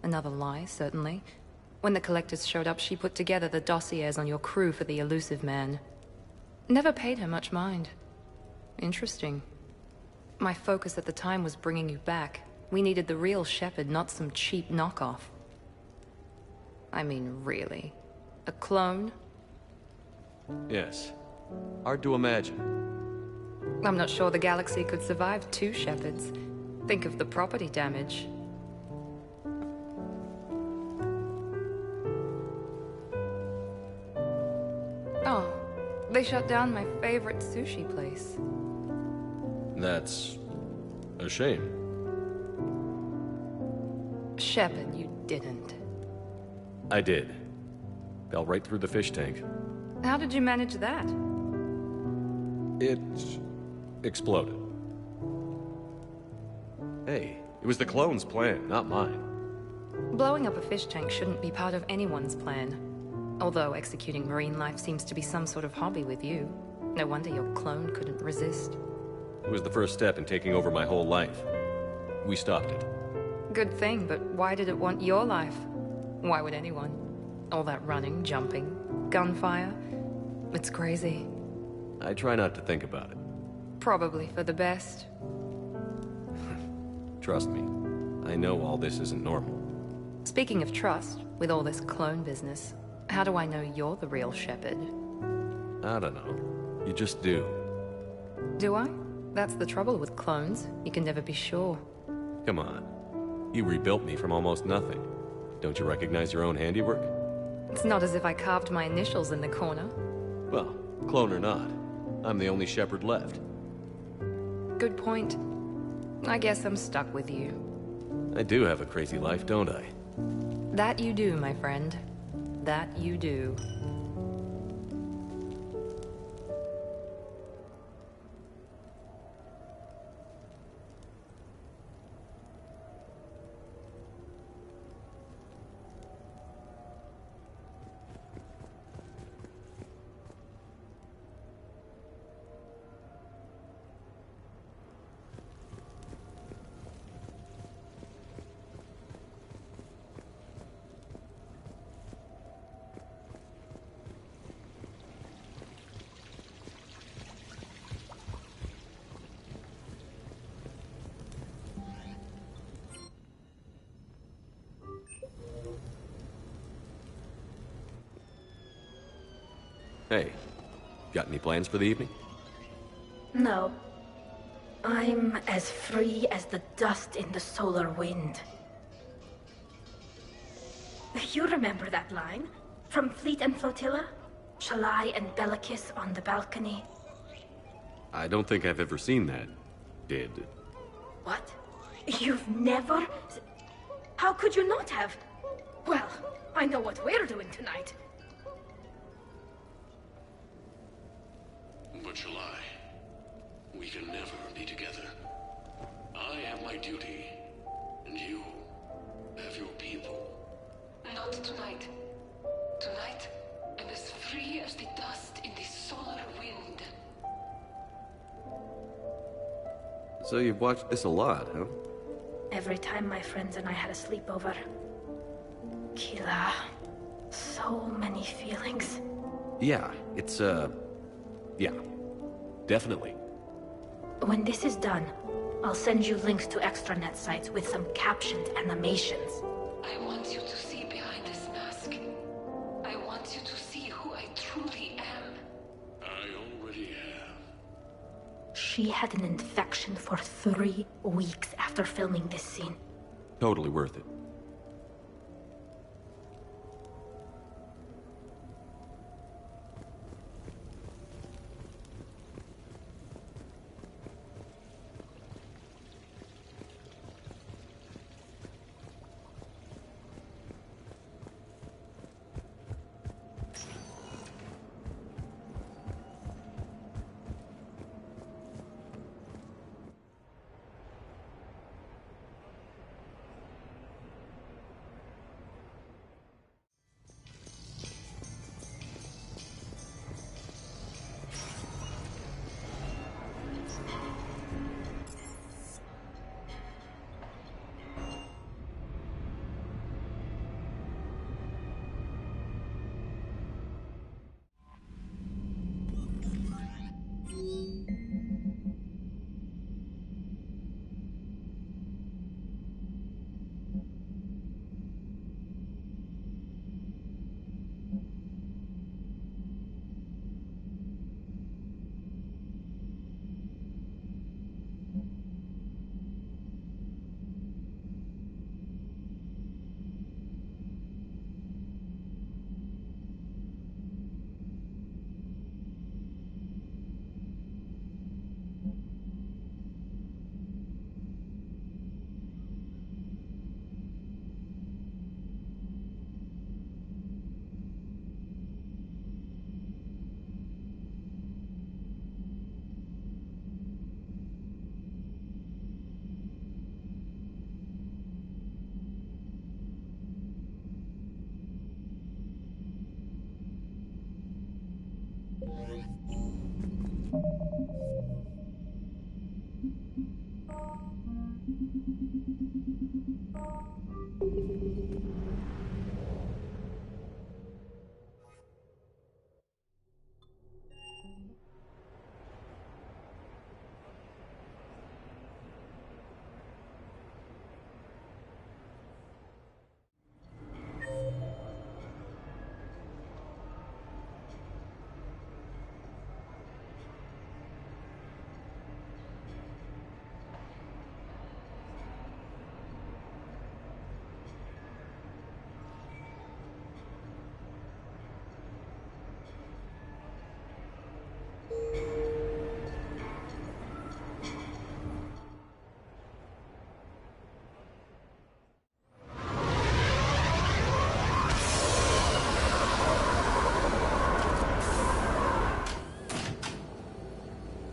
S12: Another lie, certainly. When the Collectors showed up, she put together the dossiers on your crew for the Elusive Man. Never paid her much mind. Interesting. My focus at the time was bringing you back. We needed the real Shepard, not some cheap knockoff. I mean, really. A clone?
S2: Yes. Hard to imagine.
S12: I'm not sure the galaxy could survive two Shepards. Think of the property damage. Oh, they shut down my favorite sushi place.
S2: That's a shame.
S12: Shepard, you didn't.
S2: I did. Fell right through the fish tank.
S12: How did you manage that?
S2: It exploded. Hey, it was the clone's plan, not mine.
S12: Blowing up a fish tank shouldn't be part of anyone's plan. Although executing marine life seems to be some sort of hobby with you. No wonder your clone couldn't resist.
S2: It was the first step in taking over my whole life. We stopped it.
S12: Good thing, but why did it want your life? Why would anyone? All that running, jumping, gunfire. It's crazy.
S2: I try not to think about it.
S12: Probably for the best.
S2: Trust me, I know all this isn't normal.
S12: Speaking of trust, with all this clone business, how do I know you're the real Shepard?
S2: I don't know. You just do.
S12: Do I? That's the trouble with clones. You can never be sure.
S2: Come on. You rebuilt me from almost nothing. Don't you recognize your own handiwork?
S12: It's not as if I carved my initials in the corner.
S2: Well, clone or not, I'm the only Shepard left.
S12: Good point. I guess I'm stuck with you.
S2: I do have a crazy life, don't I?
S12: That you do, my friend. That you do.
S2: Hey, got any plans for the evening?
S4: No. I'm as free as the dust in the solar wind. You remember that line? From Fleet and Flotilla? Shalai and Bellicus on the balcony?
S2: I don't think I've ever seen that. Did.
S4: What? You've never? How could you not have? Well, I know what we're doing tonight.
S5: But Shalai, we can never be together. I have my duty, and you have your people.
S16: Not tonight. Tonight, I'm as free as the dust in the solar wind.
S2: So you've watched this a lot, huh?
S4: Every time my friends and I had a sleepover, Keela. So many feelings.
S2: Yeah, it's, yeah. Definitely.
S4: When this is done, I'll send you links to extranet sites with some captioned animations.
S16: I want you to see behind this mask. I want you to see who I truly am.
S5: I already have.
S4: She had an infection for 3 weeks after filming this scene.
S2: Totally worth it.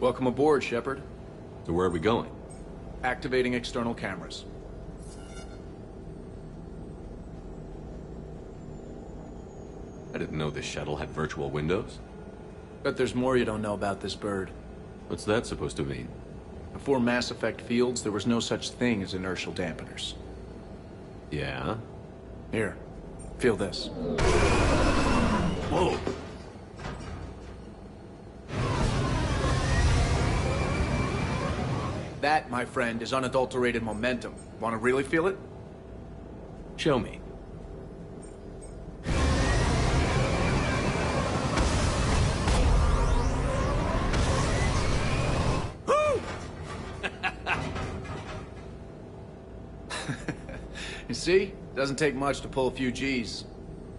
S9: Welcome aboard, Shepard.
S2: So where are we going?
S9: Activating external cameras.
S2: I didn't know this shuttle had virtual windows.
S9: Bet there's more you don't know about this bird.
S2: What's that supposed to mean?
S9: Before Mass Effect fields, there was no such thing as inertial dampeners.
S2: Yeah?
S9: Here, feel this.
S2: Whoa!
S9: That, my friend, is unadulterated momentum. Want to really feel it?
S2: Show me.
S9: You see? Doesn't take much to pull a few Gs.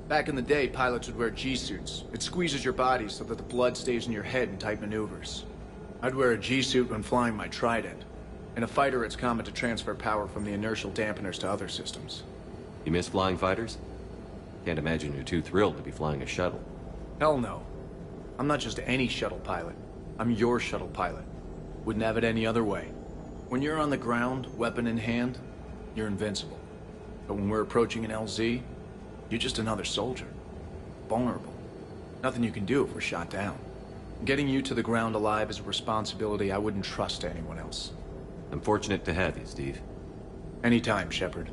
S9: Back in the day, pilots would wear G-suits. It squeezes your body so that the blood stays in your head in tight maneuvers. I'd wear a G-suit when flying my Trident. In a fighter, it's common to transfer power from the inertial dampeners to other systems.
S2: You miss flying fighters? Can't imagine you're too thrilled to be flying a shuttle.
S9: Hell no. I'm not just any shuttle pilot. I'm your shuttle pilot. Wouldn't have it any other way. When you're on the ground, weapon in hand, you're invincible. But when we're approaching an LZ, you're just another soldier. Vulnerable. Nothing you can do if we're shot down. Getting you to the ground alive is a responsibility I wouldn't trust to anyone else.
S2: I'm fortunate to have you, Steve.
S9: Anytime, Shepard.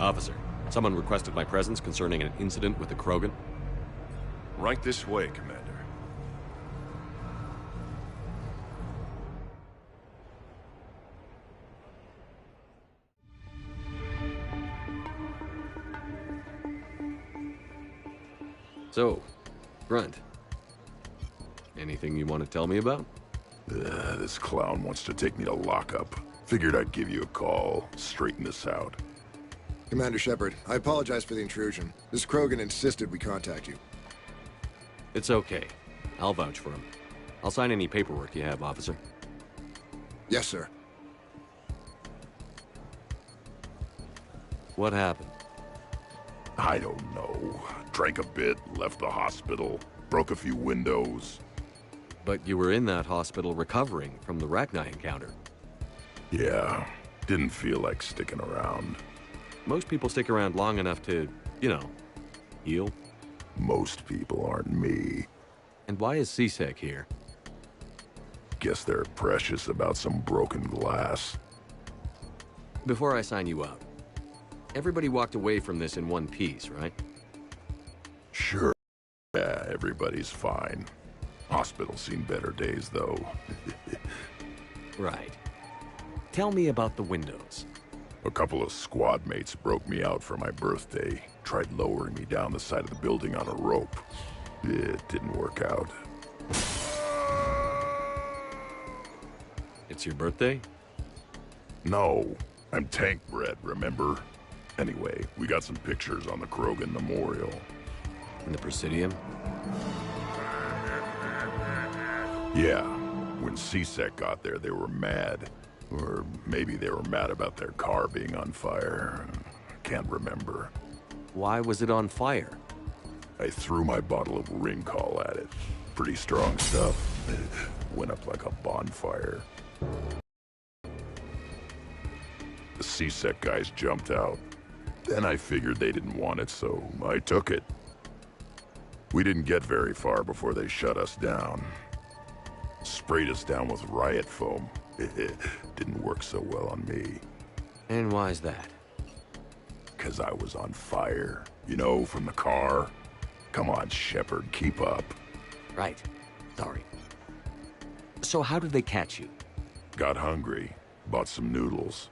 S2: Officer, someone requested my presence concerning an incident with the Krogan.
S8: Right this way, Commander.
S2: So, Grunt, anything you want to tell me about?
S8: This clown wants to take me to lockup. Figured I'd give you a call, straighten this out.
S10: Commander Shepard, I apologize for the intrusion. This Krogan insisted we contact you.
S2: It's okay. I'll vouch for him. I'll sign any paperwork you have, officer.
S10: Yes, sir.
S2: What happened?
S8: I don't know. Drank a bit, left the hospital, broke a few windows.
S2: But you were in that hospital recovering from the Rachni encounter.
S8: Yeah, didn't feel like sticking around.
S2: Most people stick around long enough to, you know, heal.
S8: Most people aren't me.
S2: And why is C-Sec here?
S8: Guess they're precious about some broken glass.
S2: Before I sign you up, everybody walked away from this in one piece, right?
S8: Sure. Yeah, everybody's fine. Hospital's seen better days, though.
S2: Right. Tell me about the windows.
S8: A couple of squad mates broke me out for my birthday. Tried lowering me down the side of the building on a rope. It didn't work out.
S2: It's your birthday?
S8: No. I'm tank bred, remember? Anyway, we got some pictures on the Krogan Memorial.
S2: In the Presidium?
S8: Yeah. When C-Sec got there, they were mad. Or maybe they were mad about their car being on fire. Can't remember.
S2: Why was it on fire?
S8: I threw my bottle of Ringcall at it. Pretty strong stuff. Went up like a bonfire. The C-Sec guys jumped out. Then I figured they didn't want it, so I took it. We didn't get very far before they shut us down. Sprayed us down with riot foam. Didn't work so well on me.
S2: And why's that?
S8: 'Cause I was on fire. You know, from the car. Come on, Shepard, keep up.
S2: Right. Sorry. So how did they catch you?
S8: Got hungry. Bought some noodles.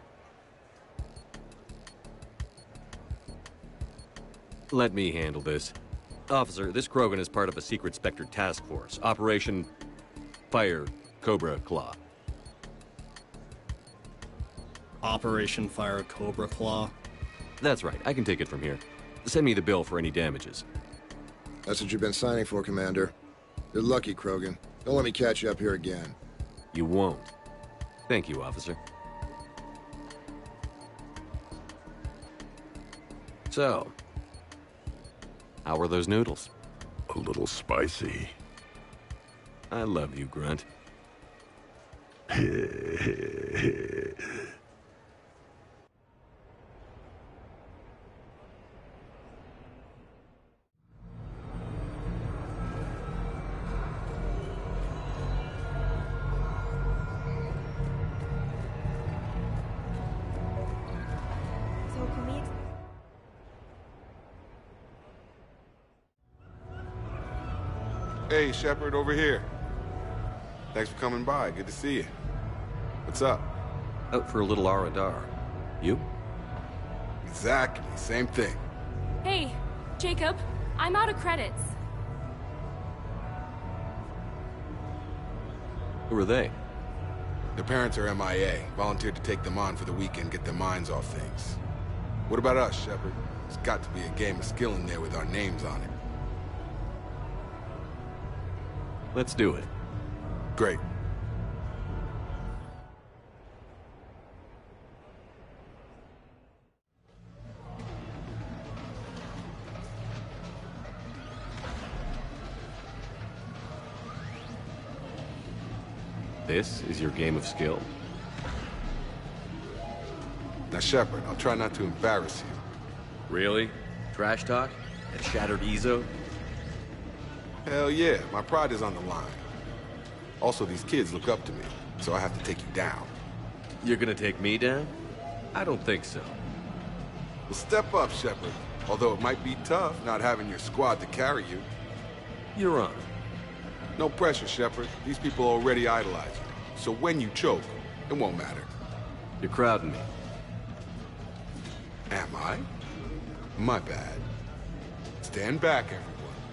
S2: Let me handle this. Officer, this Krogan is part of a secret Spectre task force. Operation Fire Cobra Claw.
S13: Operation Fire Cobra Claw?
S2: That's right. I can take it from here. Send me the bill for any damages.
S10: That's what you've been signing for, Commander. You're lucky, Krogan. Don't let me catch you up here again.
S2: You won't. Thank you, officer. So, how were those noodles?
S8: A little spicy.
S2: I love you, Grunt.
S24: Hey, Shepard, over here. Thanks for coming by. Good to see you. What's up?
S2: Out for a little Aradar. You?
S24: Exactly. Same thing.
S25: Hey, Jacob. I'm out of credits.
S2: Who are they?
S24: Their parents are MIA. Volunteered to take them on for the weekend, get their minds off things. What about us, Shepard? There's got to be a game of skill in there with our names on it.
S2: Let's do it.
S24: Great.
S2: This is your game of skill?
S24: Now, Shepard, I'll try not to embarrass you.
S2: Really? Trash talk? At Shattered Ezo?
S24: Hell yeah, my pride is on the line. Also, these kids look up to me, so I have to take you down.
S2: You're gonna take me down? I don't think so.
S24: Well, step up, Shepard. Although it might be tough not having your squad to carry you.
S2: You're on.
S24: No pressure, Shepard. These people already idolize you. So when you choke, it won't matter.
S2: You're crowding me.
S24: Am I? My bad. Stand back, everyone.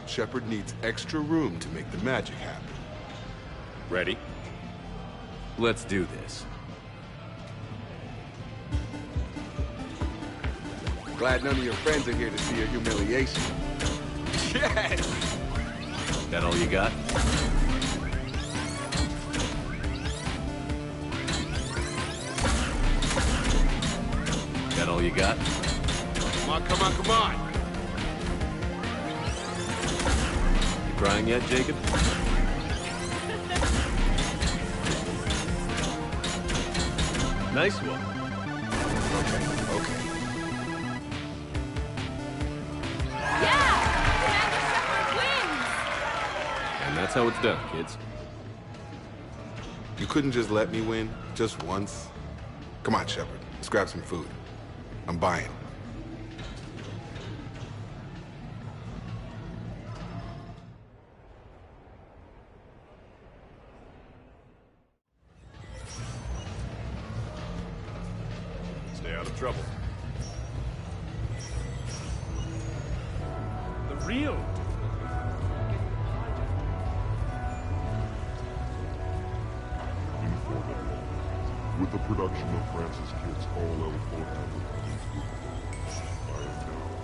S24: Shepard needs extra room to make the magic happen.
S2: Ready? Let's do this.
S24: Glad none of your friends are here to see your humiliation. Yes!
S2: That all you got? That all you got?
S24: Come on, come on, come on!
S2: You crying yet, Jacob? Nice one.
S24: Okay.
S2: And that's how it's done, kids.
S24: You couldn't just let me win, just once? Come on, Shepard. Let's grab some food. I'm buying.
S17: Stay out of trouble.
S1: The real
S18: With the production of Francis Kidd's all eligible advertising. I am now.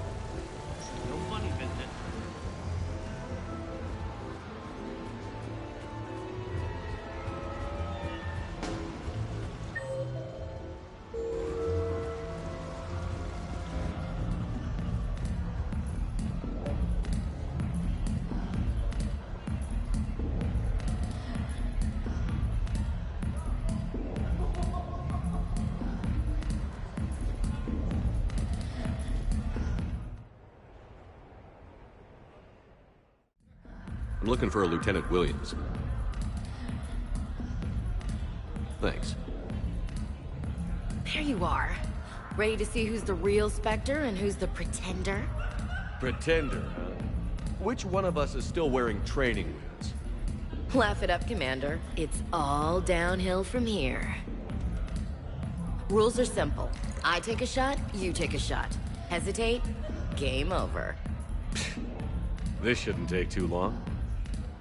S1: no money, Vincent.
S2: I'm looking for a Lieutenant Williams. Thanks.
S19: There you are. Ready to see who's the real Spectre and who's the pretender?
S2: Pretender, huh? Which one of us is still wearing training wheels?
S19: Laugh it up, Commander. It's all downhill from here. Rules are simple. I take a shot, you take a shot. Hesitate, game over.
S2: This shouldn't take too long.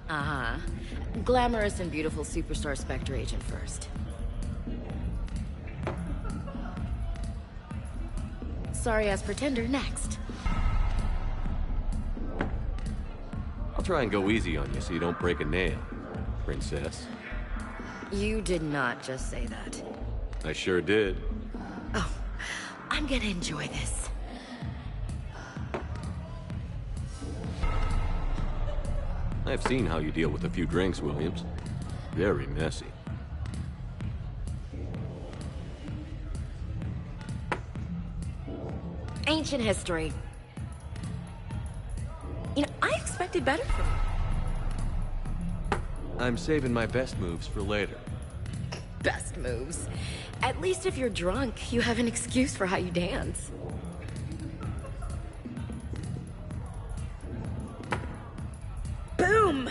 S19: Uh-huh. Glamorous and beautiful superstar Spectre agent first. Sorry-ass pretender next.
S2: I'll try and go easy on you so you don't break a nail, princess.
S19: You did not just say that.
S2: I sure did.
S19: Oh, I'm gonna enjoy this.
S2: I've seen how you deal with a few drinks, Williams. Very messy.
S19: Ancient history. You know, I expected better from you.
S2: I'm saving my best moves for later.
S19: Best moves. At least if you're drunk, you have an excuse for how you dance. Boom!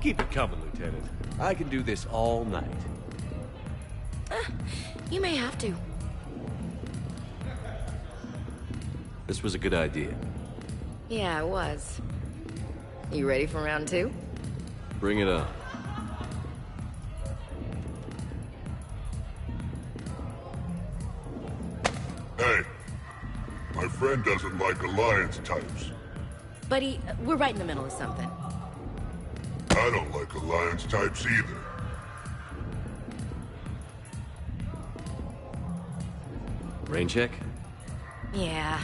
S2: Keep it coming, Lieutenant. I can do this all night.
S19: You may have to.
S2: This was a good idea.
S19: Yeah, it was. You ready for round two?
S2: Bring it on.
S18: Hey, my friend doesn't like alliance types.
S19: Buddy, we're right in the middle of something.
S18: I don't like alliance types either.
S2: Rain check?
S19: Yeah.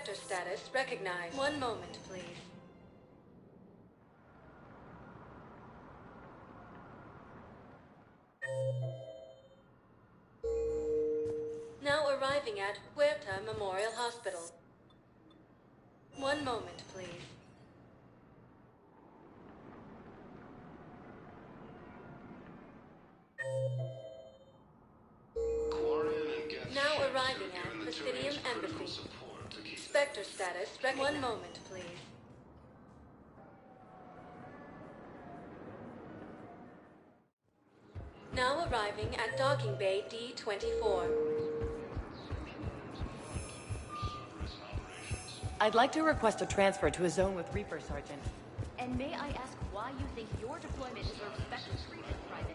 S11: Spectre status recognized. One moment, please. Now arriving at Huerta Memorial Hospital. One moment, please. Now arriving at Presidium Embassy. Spectre status recognized. One moment, please. Now arriving at Docking Bay D-24.
S15: I'd like to request a transfer to a zone with Reaper, Sergeant.
S19: And may I ask why you think your deployment deserves special treatment, Private?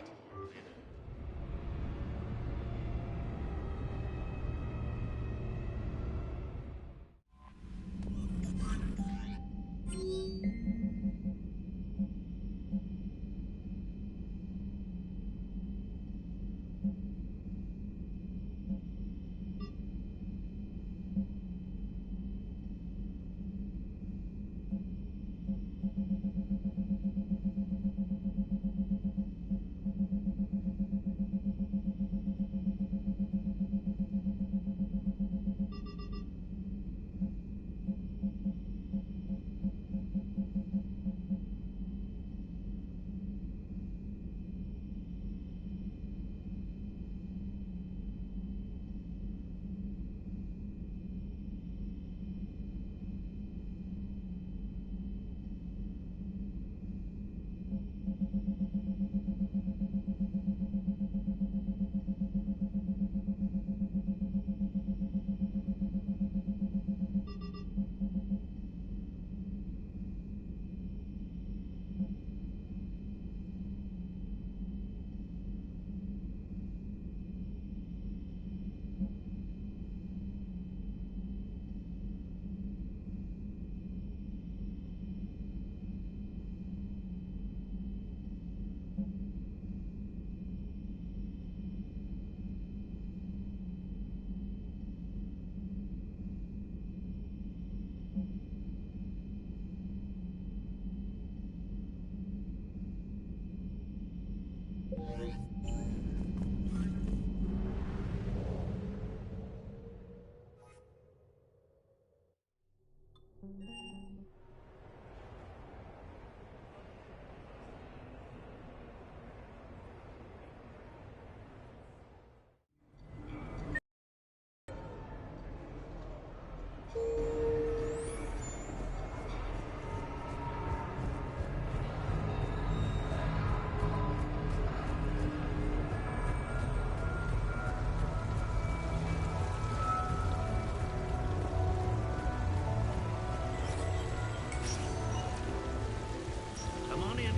S1: Come on in.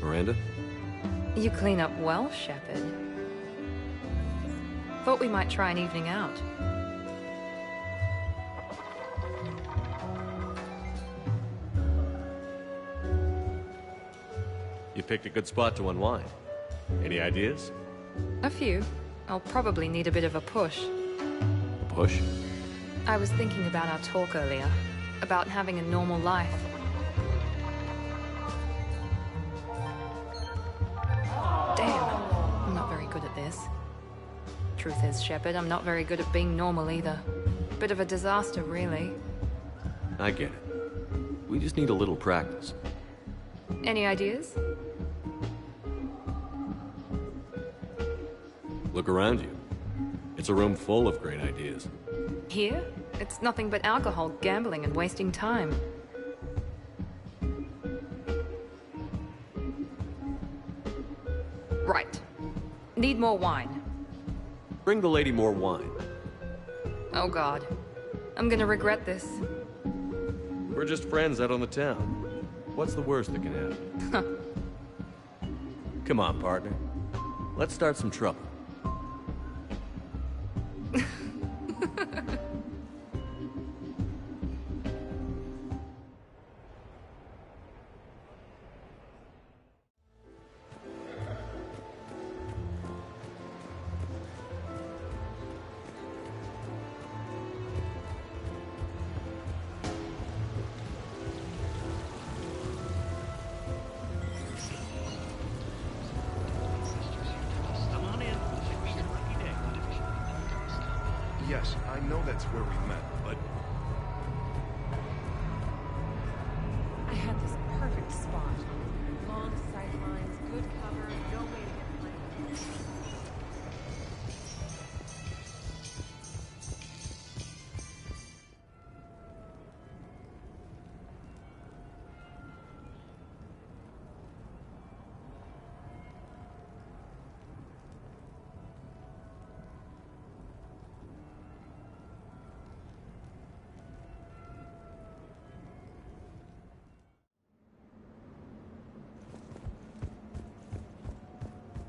S2: Miranda?
S12: You clean up well, Shepard. Thought we might try an evening out.
S2: You picked a good spot to unwind. Any ideas?
S12: A few. I'll probably need a bit of a push.
S2: A push?
S12: I was thinking about our talk earlier. About having a normal life. Damn. I'm not very good at this. Truth is, Shepard, I'm not very good at being normal either. Bit of a disaster, really.
S2: I get it. We just need a little practice.
S12: Any ideas?
S2: Look around you. It's a room full of great ideas.
S12: Here? It's nothing but alcohol, gambling, and wasting time. Right. Need more wine.
S2: Bring the lady more wine.
S12: Oh God. I'm gonna regret this.
S2: We're just friends out on the town. What's the worst that can happen? Come on, partner. Let's start some trouble.
S1: Come on in. Should be your lucky day.
S3: Yes, I know that's where we met, but
S15: I had this perfect spot. Long sight lines, good cover, no way to get flanked.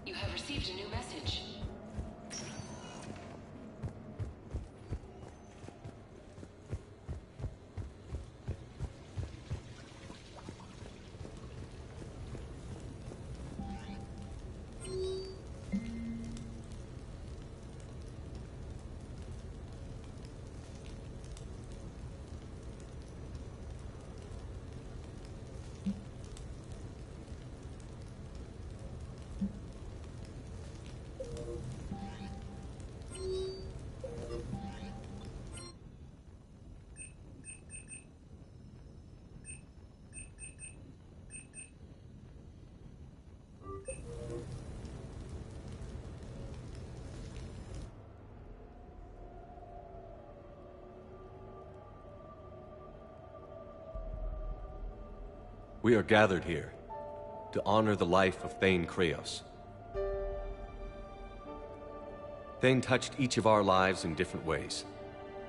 S16: You have received a new message.
S2: We are gathered here to honor the life of Thane Krios. Thane touched each of our lives in different ways.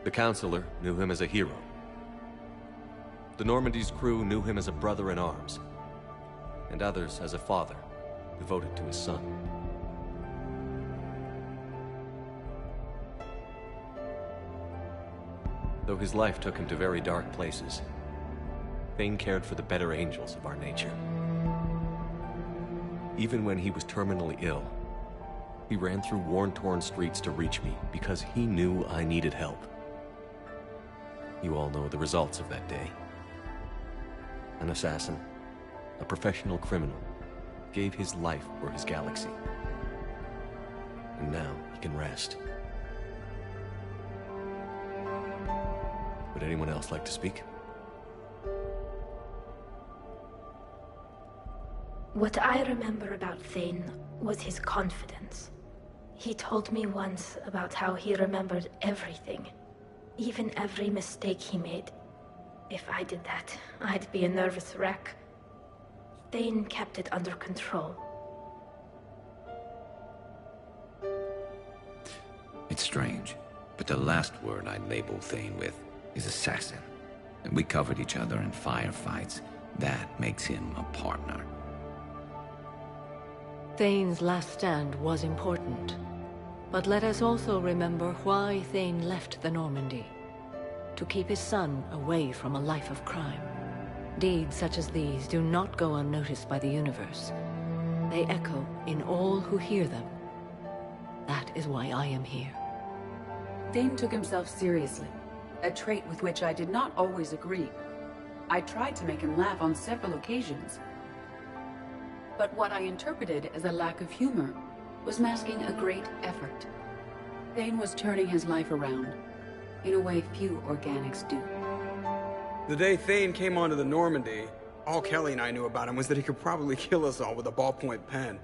S2: The Counselor knew him as a hero. The Normandy's crew knew him as a brother in arms, and others as a father devoted to his son. Though his life took him to very dark places, Thane cared for the better angels of our nature. Even when he was terminally ill, he ran through worn-torn streets to reach me because he knew I needed help. You all know the results of that day. An assassin, a professional criminal, gave his life for his galaxy. And now he can rest. Would anyone else like to speak?
S4: What I remember about Thane was his confidence. He told me once about how he remembered everything, even every mistake he made. If I did that, I'd be a nervous wreck. Thane kept it under control.
S14: It's strange, but the last word I'd label Thane with is assassin. And we covered each other in firefights. That makes him a partner.
S20: Thane's last stand was important. But let us also remember why Thane left the Normandy. To keep his son away from a life of crime. Deeds such as these do not go unnoticed by the universe. They echo in all who hear them. That is why I am here.
S21: Thane took himself seriously, a trait with which I did not always agree. I tried to make him laugh on several occasions. But what I interpreted as a lack of humor was masking a great effort. Thane was turning his life around, in a way few organics do.
S22: The day Thane came onto the Normandy, all Kelly and I knew about him was that he could probably kill us all with a ballpoint pen.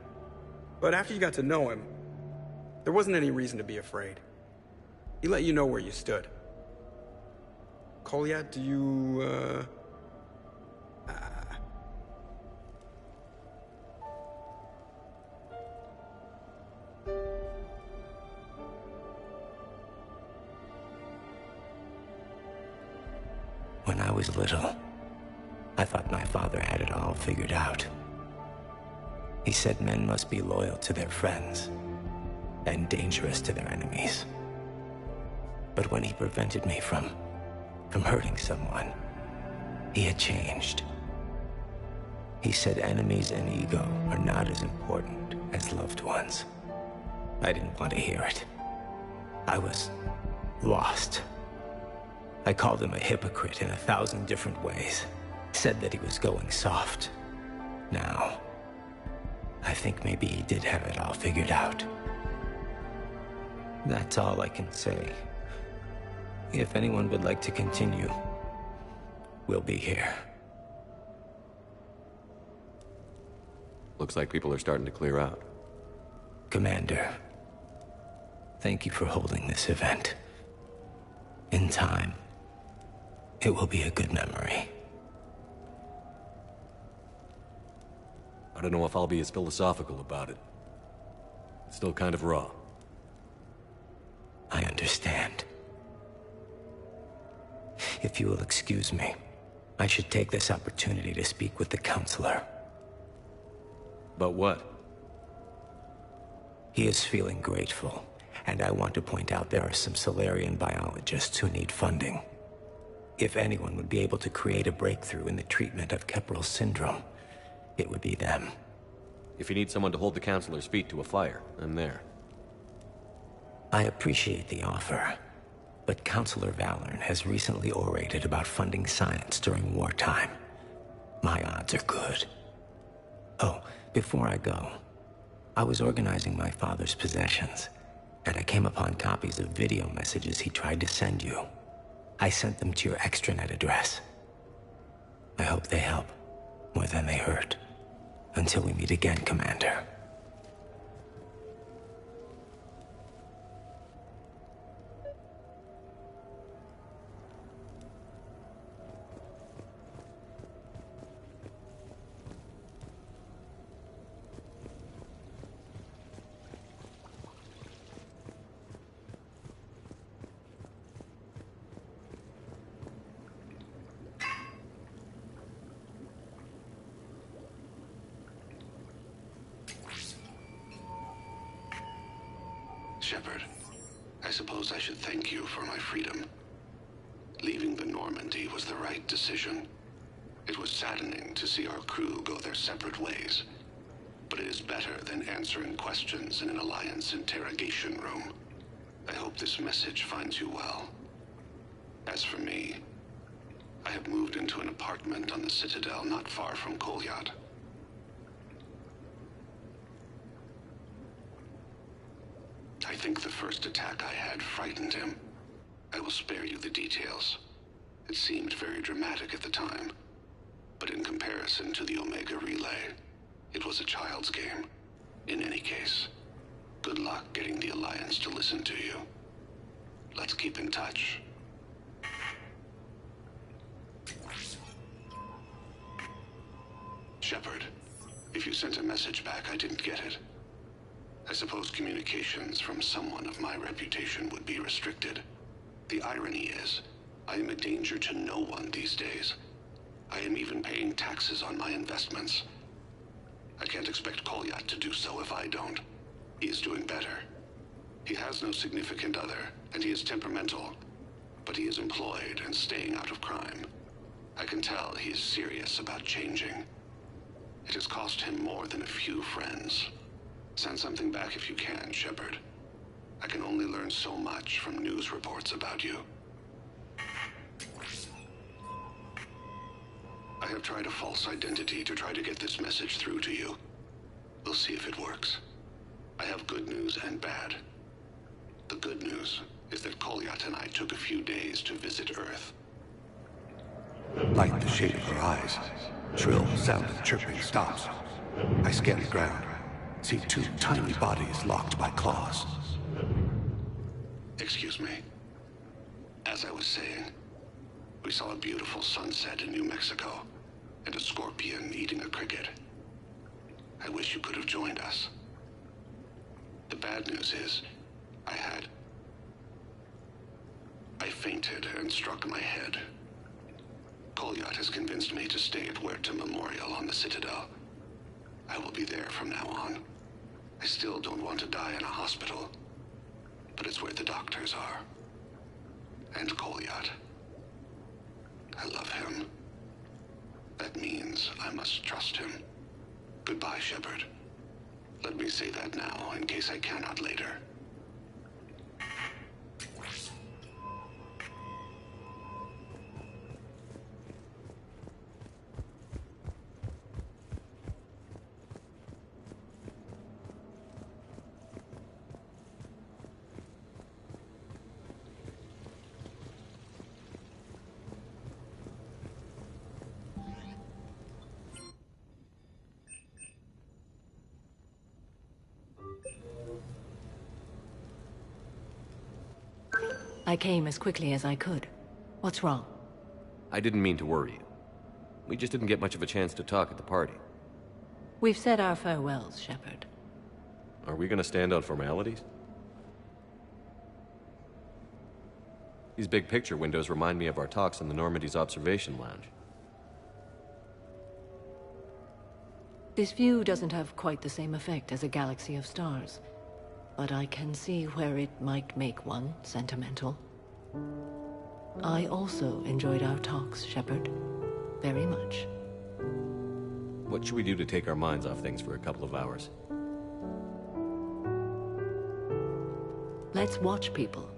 S22: But after you got to know him, there wasn't any reason to be afraid. He let you know where you stood. Kolyat, do you,
S5: When I was little, I thought my father had it all figured out. He said men must be loyal to their friends and dangerous to their enemies. But when he prevented me from hurting someone, he had changed. He said enemies and ego are not as important as loved ones. I didn't want to hear it. I was lost. I called him a hypocrite in 1,000 different ways. Said that he was going soft. Now, I think maybe he did have it all figured out. That's all I can say. If anyone would like to continue, we'll be here.
S2: Looks like people are starting to clear out.
S5: Commander, thank you for holding this event. In time, it will be a good memory.
S2: I don't know if I'll be as philosophical about it. It's still kind of raw.
S5: I understand. If you will excuse me, I should take this opportunity to speak with the counselor.
S2: About what?
S5: He is feeling grateful, and I want to point out there are some Salarian biologists who need funding. If anyone would be able to create a breakthrough in the treatment of Kepral syndrome, it would be them.
S2: If you need someone to hold the counselor's feet to a fire, I'm there.
S5: I appreciate the offer, but Counselor Valorn has recently orated about funding science during wartime. My odds are good. Oh, before I go, I was organizing my father's possessions, and I came upon copies of video messages he tried to send you. I sent them to your extranet address. I hope they help, more than they hurt. Until we meet again, Commander.
S6: Shepard, I suppose I should thank you for my freedom. Leaving the Normandy was the right decision. It was saddening to see our crew go their separate ways, but it is better than answering questions in an Alliance interrogation room. I hope this message finds you well. As for me, I have moved into an apartment on the Citadel not far from Kolyat. I think the first attack I had frightened him. I will spare you the details. It seemed very dramatic at the time, but in comparison to the Omega Relay, it was a child's game. In any case, good luck getting the Alliance to listen to you. Let's keep in touch. Shepard, if you sent a message back, I didn't get it. I suppose communications from someone of my reputation would be restricted. The irony is, I am a danger to no one these days. I am even paying taxes on my investments. I can't expect Kolyat to do so if I don't. He is doing better. He has no significant other, and he is temperamental, but he is employed and staying out of crime. I can tell he is serious about changing. It has cost him more than a few friends. Send something back if you can, Shepard. I can only learn so much from news reports about you. I have tried a false identity to try to get this message through to you. We'll see if it works. I have good news and bad. The good news is that Kolyat and I took a few days to visit Earth.
S7: Like the shape of her eyes. Shrill sound of chirping stops. I scan the ground. See two tiny bodies locked by claws.
S6: Excuse me. As I was saying, we saw a beautiful sunset in New Mexico, and a scorpion eating a cricket. I wish you could have joined us. The bad news is, I fainted and struck my head. Kolyat has convinced me to stay at Huerta Memorial on the Citadel. I will be there from now on. I still don't want to die in a hospital, but it's where the doctors are. And Kolyat. I love him. That means I must trust him. Goodbye, Shepard. Let me say that now, in case I cannot later.
S20: I came as quickly as I could. What's wrong?
S2: I didn't mean to worry you. We just didn't get much of a chance to talk at the party.
S20: We've said our farewells, Shepard.
S2: Are we gonna stand on formalities? These big picture windows remind me of our talks in the Normandy's observation lounge.
S20: This view doesn't have quite the same effect as a galaxy of stars, but I can see where it might make one sentimental. I also enjoyed our talks, Shepard. Very much.
S2: What should we do to take our minds off things for a couple of hours?
S20: Let's watch people.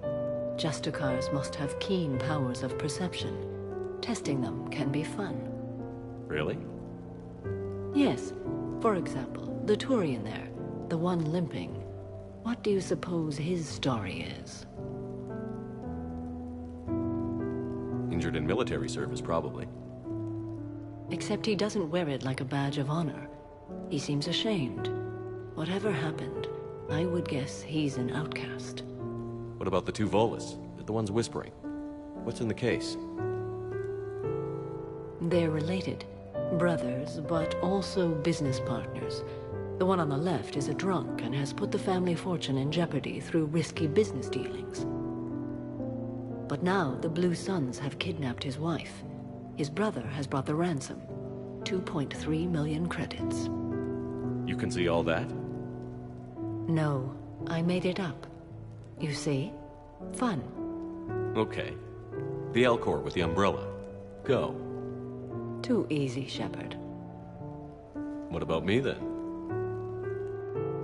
S20: Justicars must have keen powers of perception. Testing them can be fun.
S2: Really?
S20: Yes. For example, the Turian there, the one limping. What do you suppose his story is?
S2: Injured in military service, probably.
S20: Except he doesn't wear it like a badge of honor. He seems ashamed. Whatever happened, I would guess he's an outcast.
S2: What about the two Volus? They're the ones whispering. What's in the case?
S20: They're related. Brothers, but also business partners. The one on the left is a drunk and has put the family fortune in jeopardy through risky business dealings. But now the Blue Suns have kidnapped his wife. His brother has brought the ransom. 2.3 million credits.
S2: You can see all that?
S20: No, I made it up. You see? Fun.
S2: Okay. The Elcor with the umbrella. Go.
S20: Too easy, Shepard.
S2: What about me, then?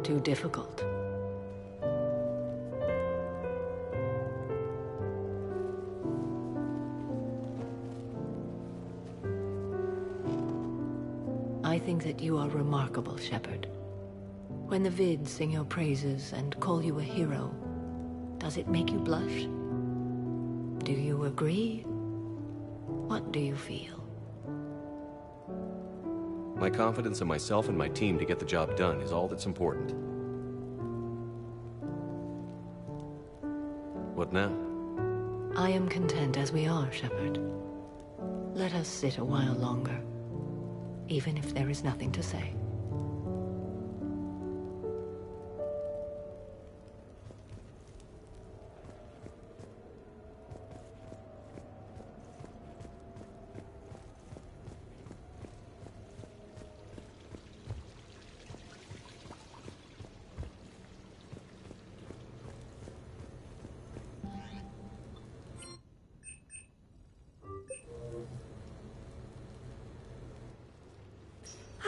S20: Too difficult. I think that you are remarkable, Shepard. When the Vids sing your praises and call you a hero, does it make you blush? Do you agree? What do you feel?
S2: My confidence in myself and my team to get the job done is all that's important. What now?
S20: I am content as we are, Shepard. Let us sit a while longer, even if there is nothing to say.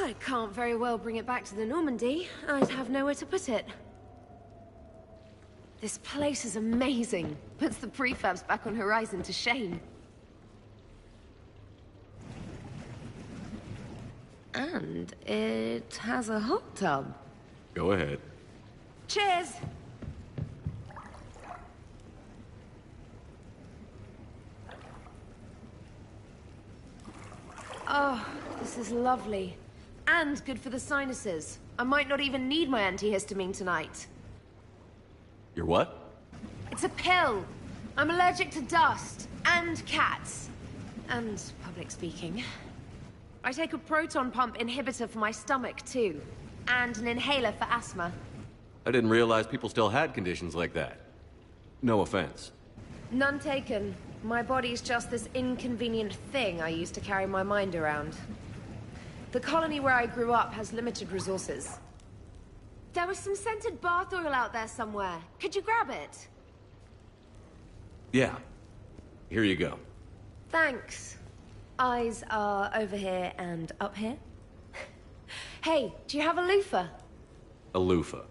S8: I can't very well bring it back to the Normandy. I'd have nowhere to put it. This place is amazing. Puts the prefabs back on Horizon to shame. And it has a hot tub.
S2: Go ahead.
S8: Cheers! Oh, this is lovely. And good for the sinuses. I might not even need my antihistamine tonight.
S2: Your what?
S8: It's a pill. I'm allergic to dust, and cats, and public speaking. I take a proton pump inhibitor for my stomach, too. And an inhaler for asthma.
S2: I didn't realize people still had conditions like that. No offense.
S8: None taken. My body's just this inconvenient thing I use to carry my mind around. The colony where I grew up has limited resources. There was some scented bath oil out there somewhere. Could you grab it?
S2: Yeah. Here you go.
S8: Thanks. Eyes are over here and up here. Hey, do you have a loofah?
S2: A loofah.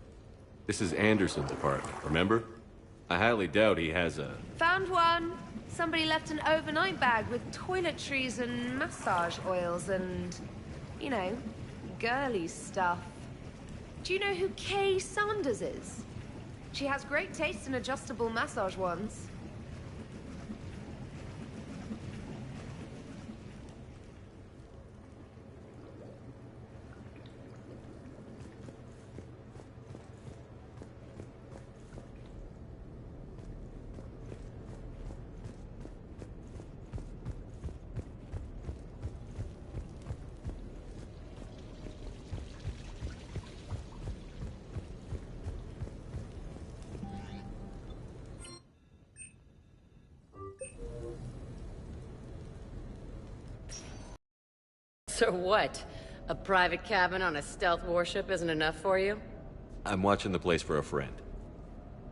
S2: This is Anderson's apartment, remember? I highly doubt he has a...
S8: Found one. Somebody left an overnight bag with toiletries and massage oils and, you know, girly stuff. Do you know who Kay Sanders is? She has great taste in adjustable massage wands.
S9: So what? A private cabin on a stealth warship isn't enough for you?
S2: I'm watching the place for a friend.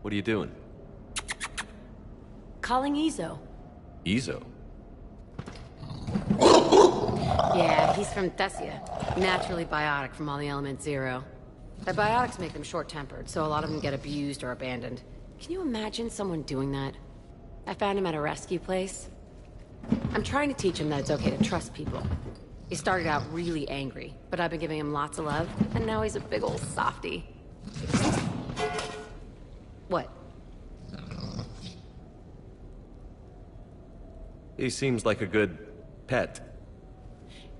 S2: What are you doing?
S20: Calling Izo.
S2: Izo?
S9: Yeah, he's from Thessia. Naturally biotic from all the Element Zero. The biotics make them short-tempered, so a lot of them get abused or abandoned. Can you imagine someone doing that? I found him at a rescue place. I'm trying to teach him that it's okay to trust people. He started out really angry, but I've been giving him lots of love, and now he's a big old softie. What?
S2: He seems like a good pet.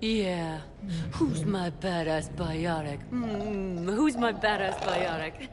S9: Yeah. Who's my badass biotic? Who's my badass biotic?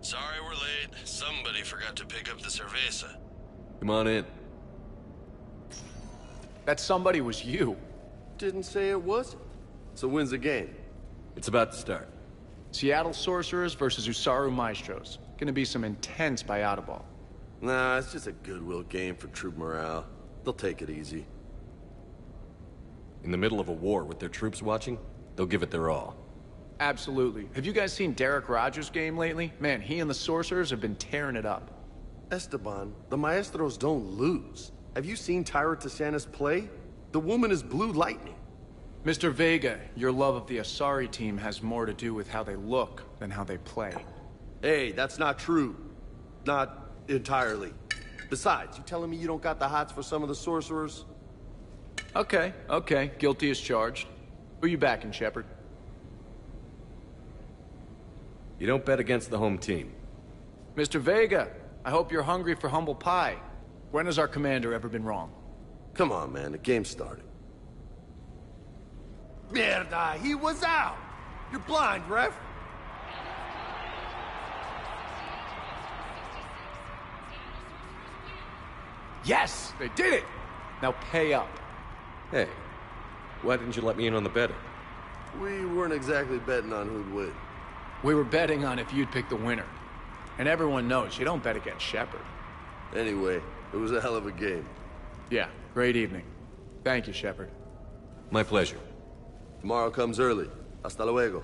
S10: Sorry we're late. Somebody forgot to pick up the cerveza.
S2: Come on in.
S13: That somebody was you.
S23: Didn't say it was. So when's the game?
S2: It's about to start.
S13: Seattle Sorcerers versus Usaru Maestros. Gonna be some intense biotaball.
S23: Nah, it's just a goodwill game for troop morale. They'll take it easy.
S2: In the middle of a war with their troops watching, they'll give it their all.
S13: Absolutely. Have you guys seen Derek Rogers' game lately? Man, he and the Sorcerers have been tearing it up.
S23: Esteban, the Maestros don't lose. Have you seen Tyra Tassanis play? The woman is blue lightning.
S13: Mr. Vega, your love of the Asari team has more to do with how they look than how they play.
S23: Hey, that's not true. Not entirely. Besides, you telling me you don't got the hots for some of the Sorcerers?
S13: Okay, okay. Guilty as charged. Who you backing, Shepard?
S2: You don't bet against the home team.
S13: Mr. Vega, I hope you're hungry for humble pie. When has our commander ever been wrong?
S23: Come on, man. The game started. Mierda, he was out! You're blind, ref!
S13: Yes! They did it! Now pay up.
S2: Hey, why didn't you let me in on the betting?
S23: We weren't exactly betting on who'd win.
S13: We were betting on if you'd pick the winner. And everyone knows you don't bet against Shepard.
S23: Anyway, it was a hell of a game.
S13: Yeah, great evening. Thank you, Shepard.
S2: My pleasure.
S23: Tomorrow comes early. Hasta luego.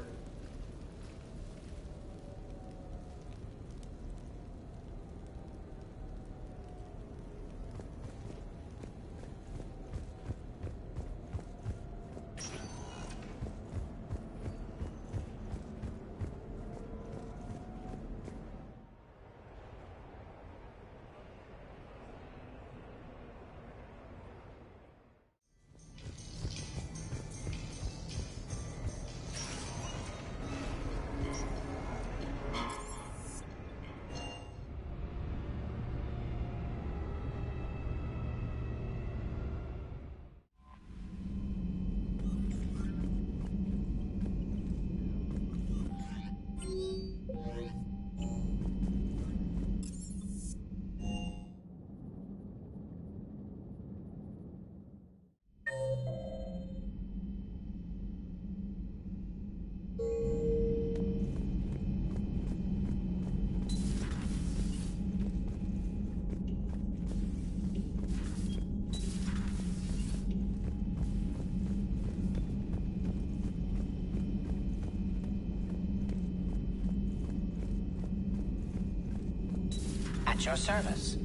S11: at your service.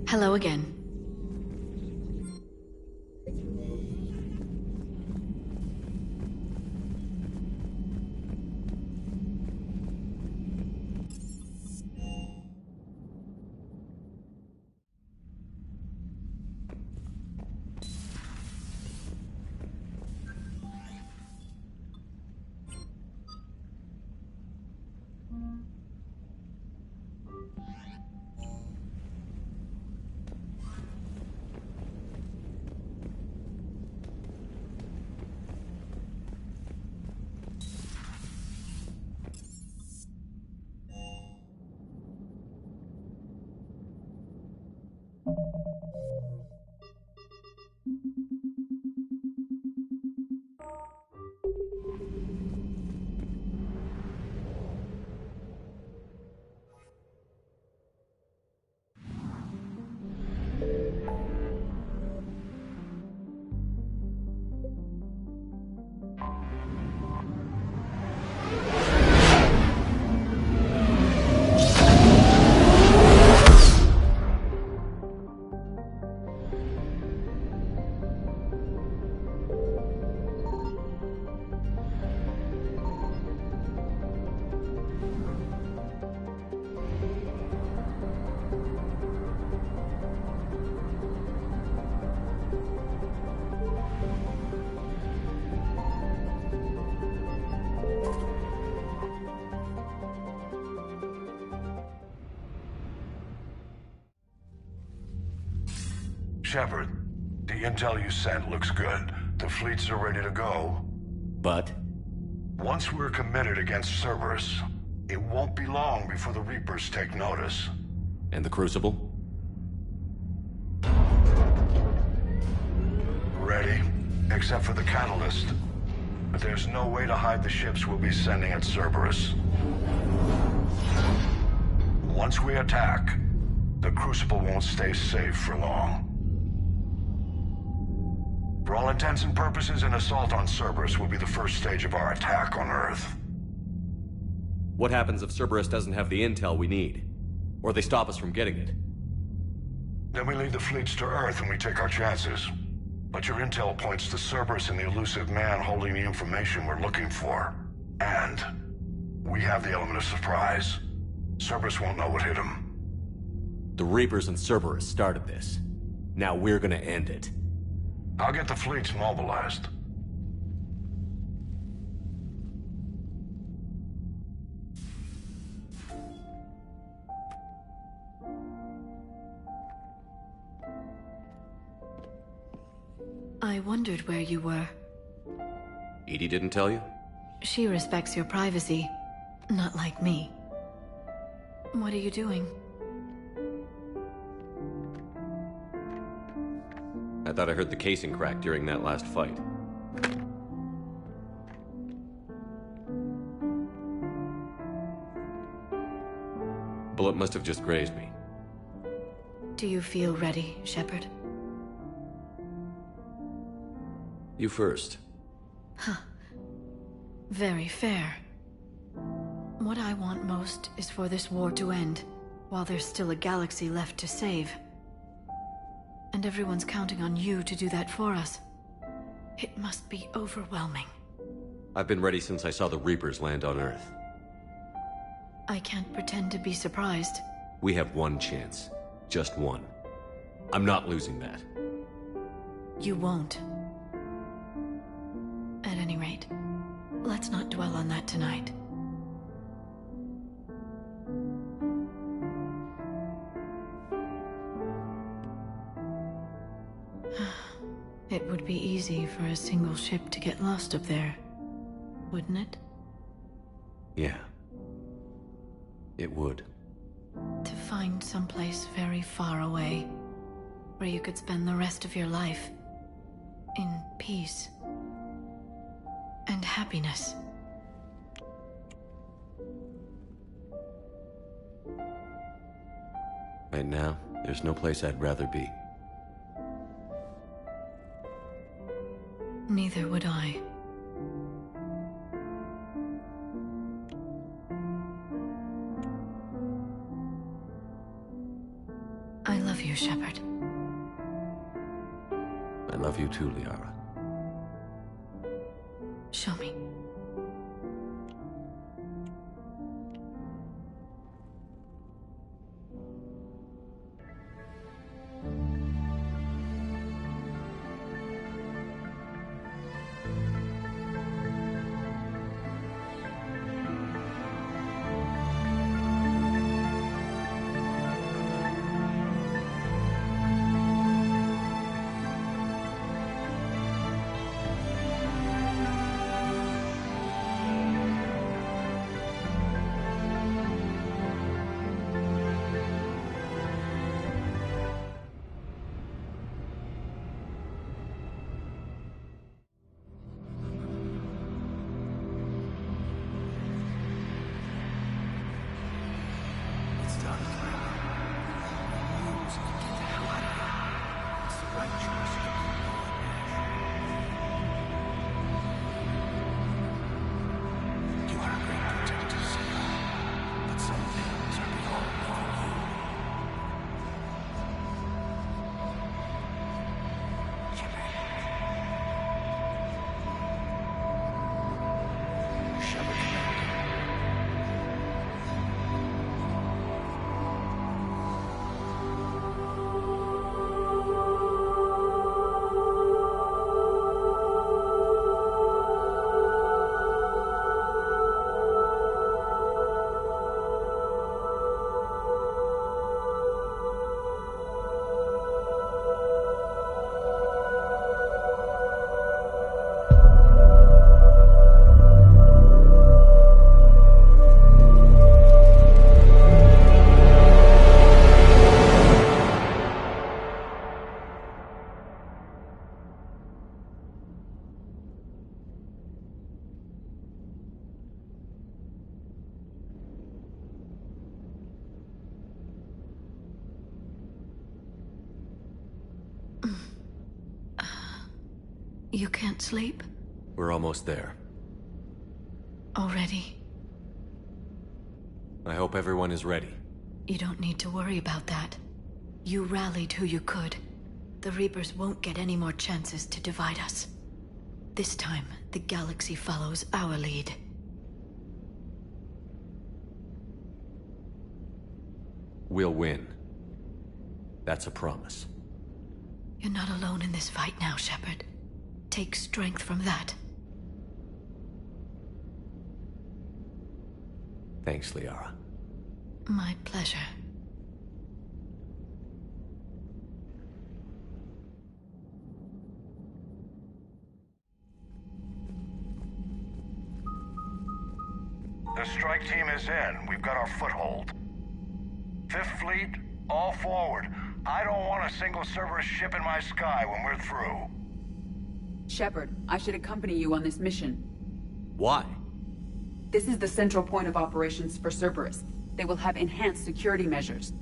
S9: Hello again.
S7: Shepard, the intel you sent looks good. The fleets are ready to go.
S2: But?
S7: Once we're committed against Cerberus, it won't be long before the Reapers take notice.
S2: And the Crucible?
S7: Ready, except for the catalyst. But there's no way to hide the ships we'll be sending at Cerberus. Once we attack, the Crucible won't stay safe for long. For all intents and purposes, an assault on Cerberus will be the first stage of our attack on Earth.
S2: What happens if Cerberus doesn't have the intel we need? Or they stop us from getting it?
S7: Then we lead the fleets to Earth and we take our chances. But your intel points to Cerberus and the elusive man holding the information we're looking for. And we have the element of surprise. Cerberus won't know what hit him.
S2: The Reapers and Cerberus started this. Now we're gonna end it.
S7: I'll get the fleets mobilized.
S9: I wondered where you were.
S2: EDI didn't tell you?
S9: She respects your privacy. Not like me. What are you doing?
S2: I thought I heard the casing crack during that last fight. Bullet must have just grazed me.
S9: Do you feel ready, Shepard?
S2: You first.
S9: Huh. Very fair. What I want most is for this war to end, while there's still a galaxy left to save. And everyone's counting on you to do that for us. It must be overwhelming.
S2: I've been ready since I saw the Reapers land on Earth.
S9: I can't pretend to be surprised.
S2: We have one chance. Just one. I'm not losing that.
S9: You won't. At any rate, let's not dwell on that tonight. It would be easy for a single ship to get lost up there, wouldn't it?
S2: Yeah. It would.
S9: To find someplace very far away, where you could spend the rest of your life in peace and happiness.
S2: Right now, there's no place I'd rather be.
S9: Neither would I.
S20: Shepard.
S2: I love you too, Liara.
S20: Show me. You can't sleep?
S2: We're almost there.
S20: Already?
S2: I hope everyone is ready.
S20: You don't need to worry about that. You rallied who you could. The Reapers won't get any more chances to divide us. This time, the galaxy follows our lead.
S2: We'll win. That's a promise.
S20: You're not alone in this fight now, Shepard. Take strength from that.
S2: Thanks, Liara.
S20: My pleasure.
S7: The strike team is in. We've got our foothold. Fifth Fleet, all forward. I don't want a single Cerberus ship in my sky when we're through.
S21: Shepard, I should accompany you on this mission.
S2: Why?
S21: This is the central point of operations for Cerberus. They will have enhanced security measures.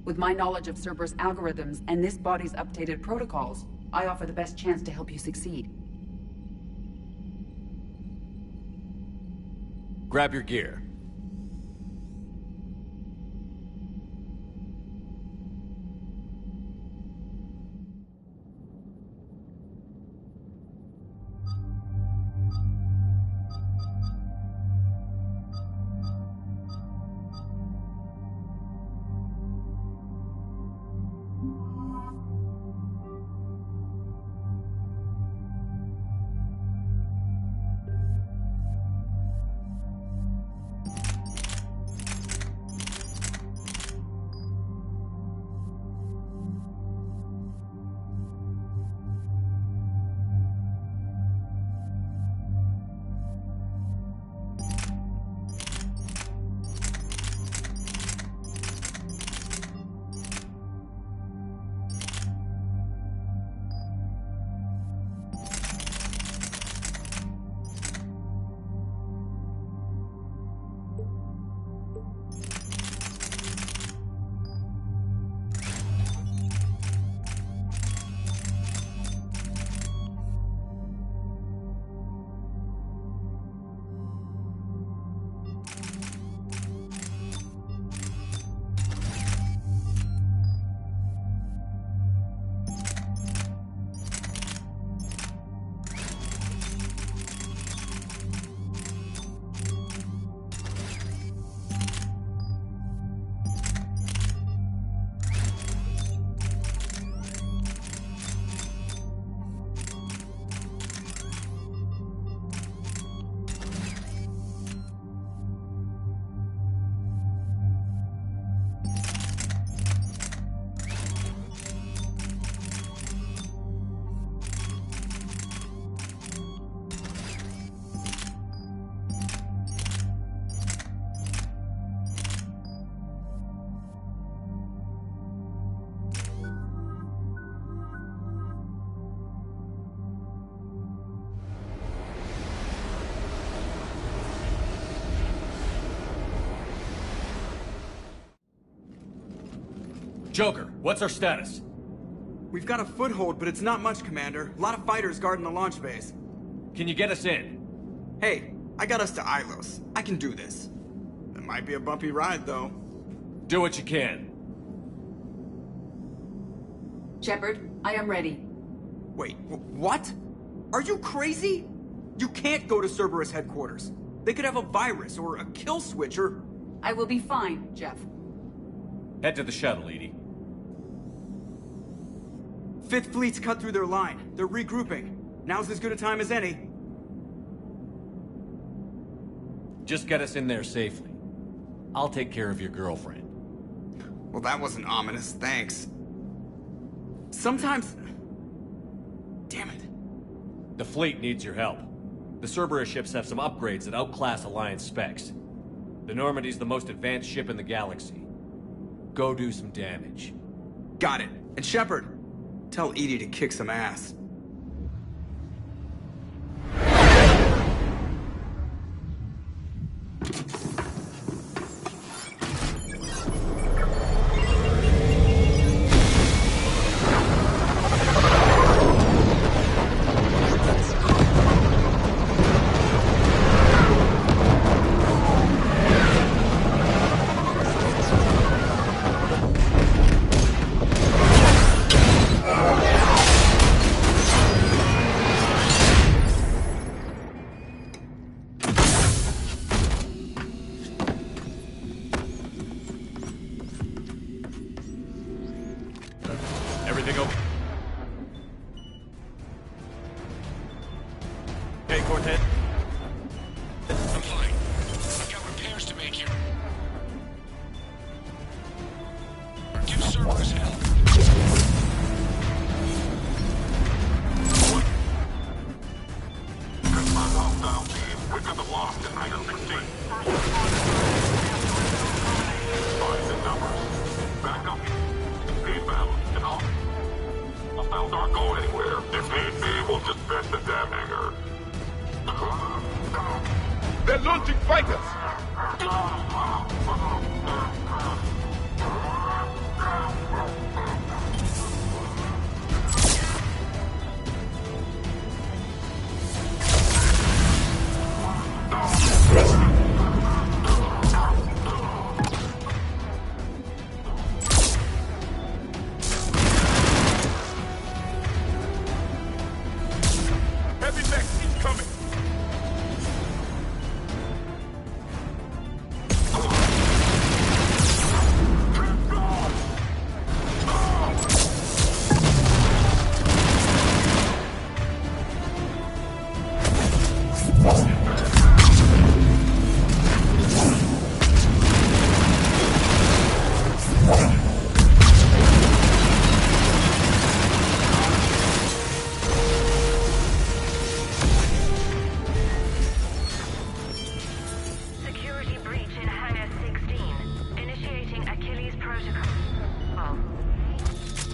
S21: With my knowledge of Cerberus algorithms and this body's updated protocols, I offer the best chance to help you succeed.
S2: Grab your gear. Joker, what's our status?
S22: We've got a foothold, but it's not much, Commander. A lot of fighters guarding the launch base.
S2: Can you get us in?
S22: Hey, I got us to Ilos. I can do this. It might be a bumpy ride, though.
S2: Do what you can.
S21: Shepard, I am ready.
S22: Wait, what? Are you crazy? You can't go to Cerberus headquarters. They could have a virus or a kill switch or...
S21: I will be fine, Jeff.
S2: Head to the shuttle, EDI.
S22: Fifth Fleet's cut through their line. They're regrouping. Now's as good a time as any.
S2: Just get us in there safely. I'll take care of your girlfriend.
S22: Well, that wasn't ominous, thanks. Sometimes... Damn it.
S2: The fleet needs your help. The Cerberus ships have some upgrades that outclass Alliance specs. The Normandy's the most advanced ship in the galaxy. Go do some damage.
S22: Got it. And Shepard, tell EDI to kick some ass.
S2: Everything okay? Hey, Cortez.
S11: I'm fine. I've got repairs to make here. Give Cerberus help.
S7: Confirm hostile team. We've got them lost in Item 16. Spies in numbers. Back up. Speed battle. And all. Hostiles aren't going anywhere. If need be, we'll just vent the damn hangar. They're launching fighters! Heavy mech incoming!
S17: Security breach in Hangar 16. Initiating Achilles Protocol.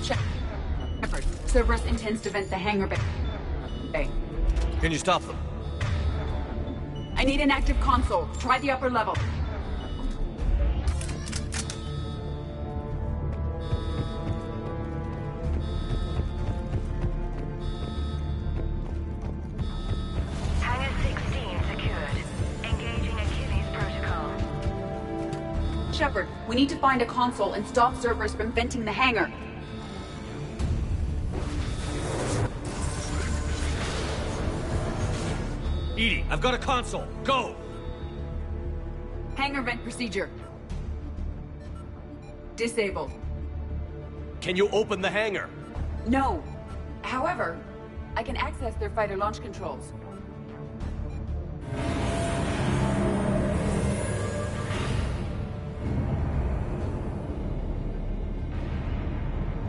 S21: Shepard, Cerberus intends to vent the hangar bay.
S2: Can you stop them?
S21: I need an active console. Try the upper level.
S17: Hangar 16 secured. Engaging Achilles Protocol.
S21: Shepard, we need to find a console and stop Cerberus from venting the hangar.
S2: EDI, I've got a console. Go!
S21: Hangar vent procedure. Disabled.
S2: Can you open the hangar?
S21: No. However, I can access their fighter launch controls.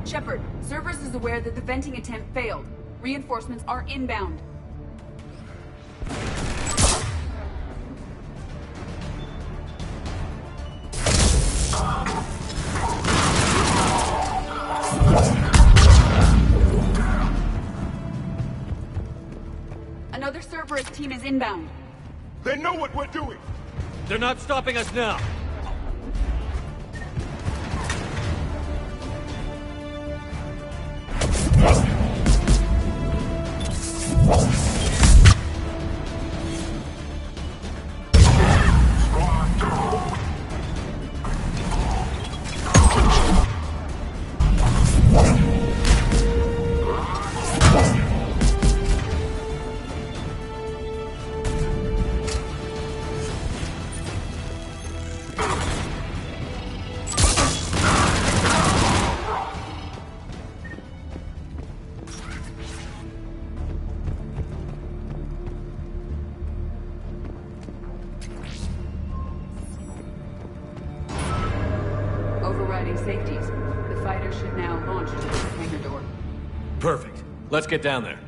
S21: Shepard, Cerberus is aware that the venting attempt failed. Reinforcements are inbound. Another Cerberus team is inbound.
S7: They know what we're doing!
S2: They're not stopping us now!
S21: overriding safeties. The fighter should now launch to the hangar door.
S2: Perfect. Let's get down there.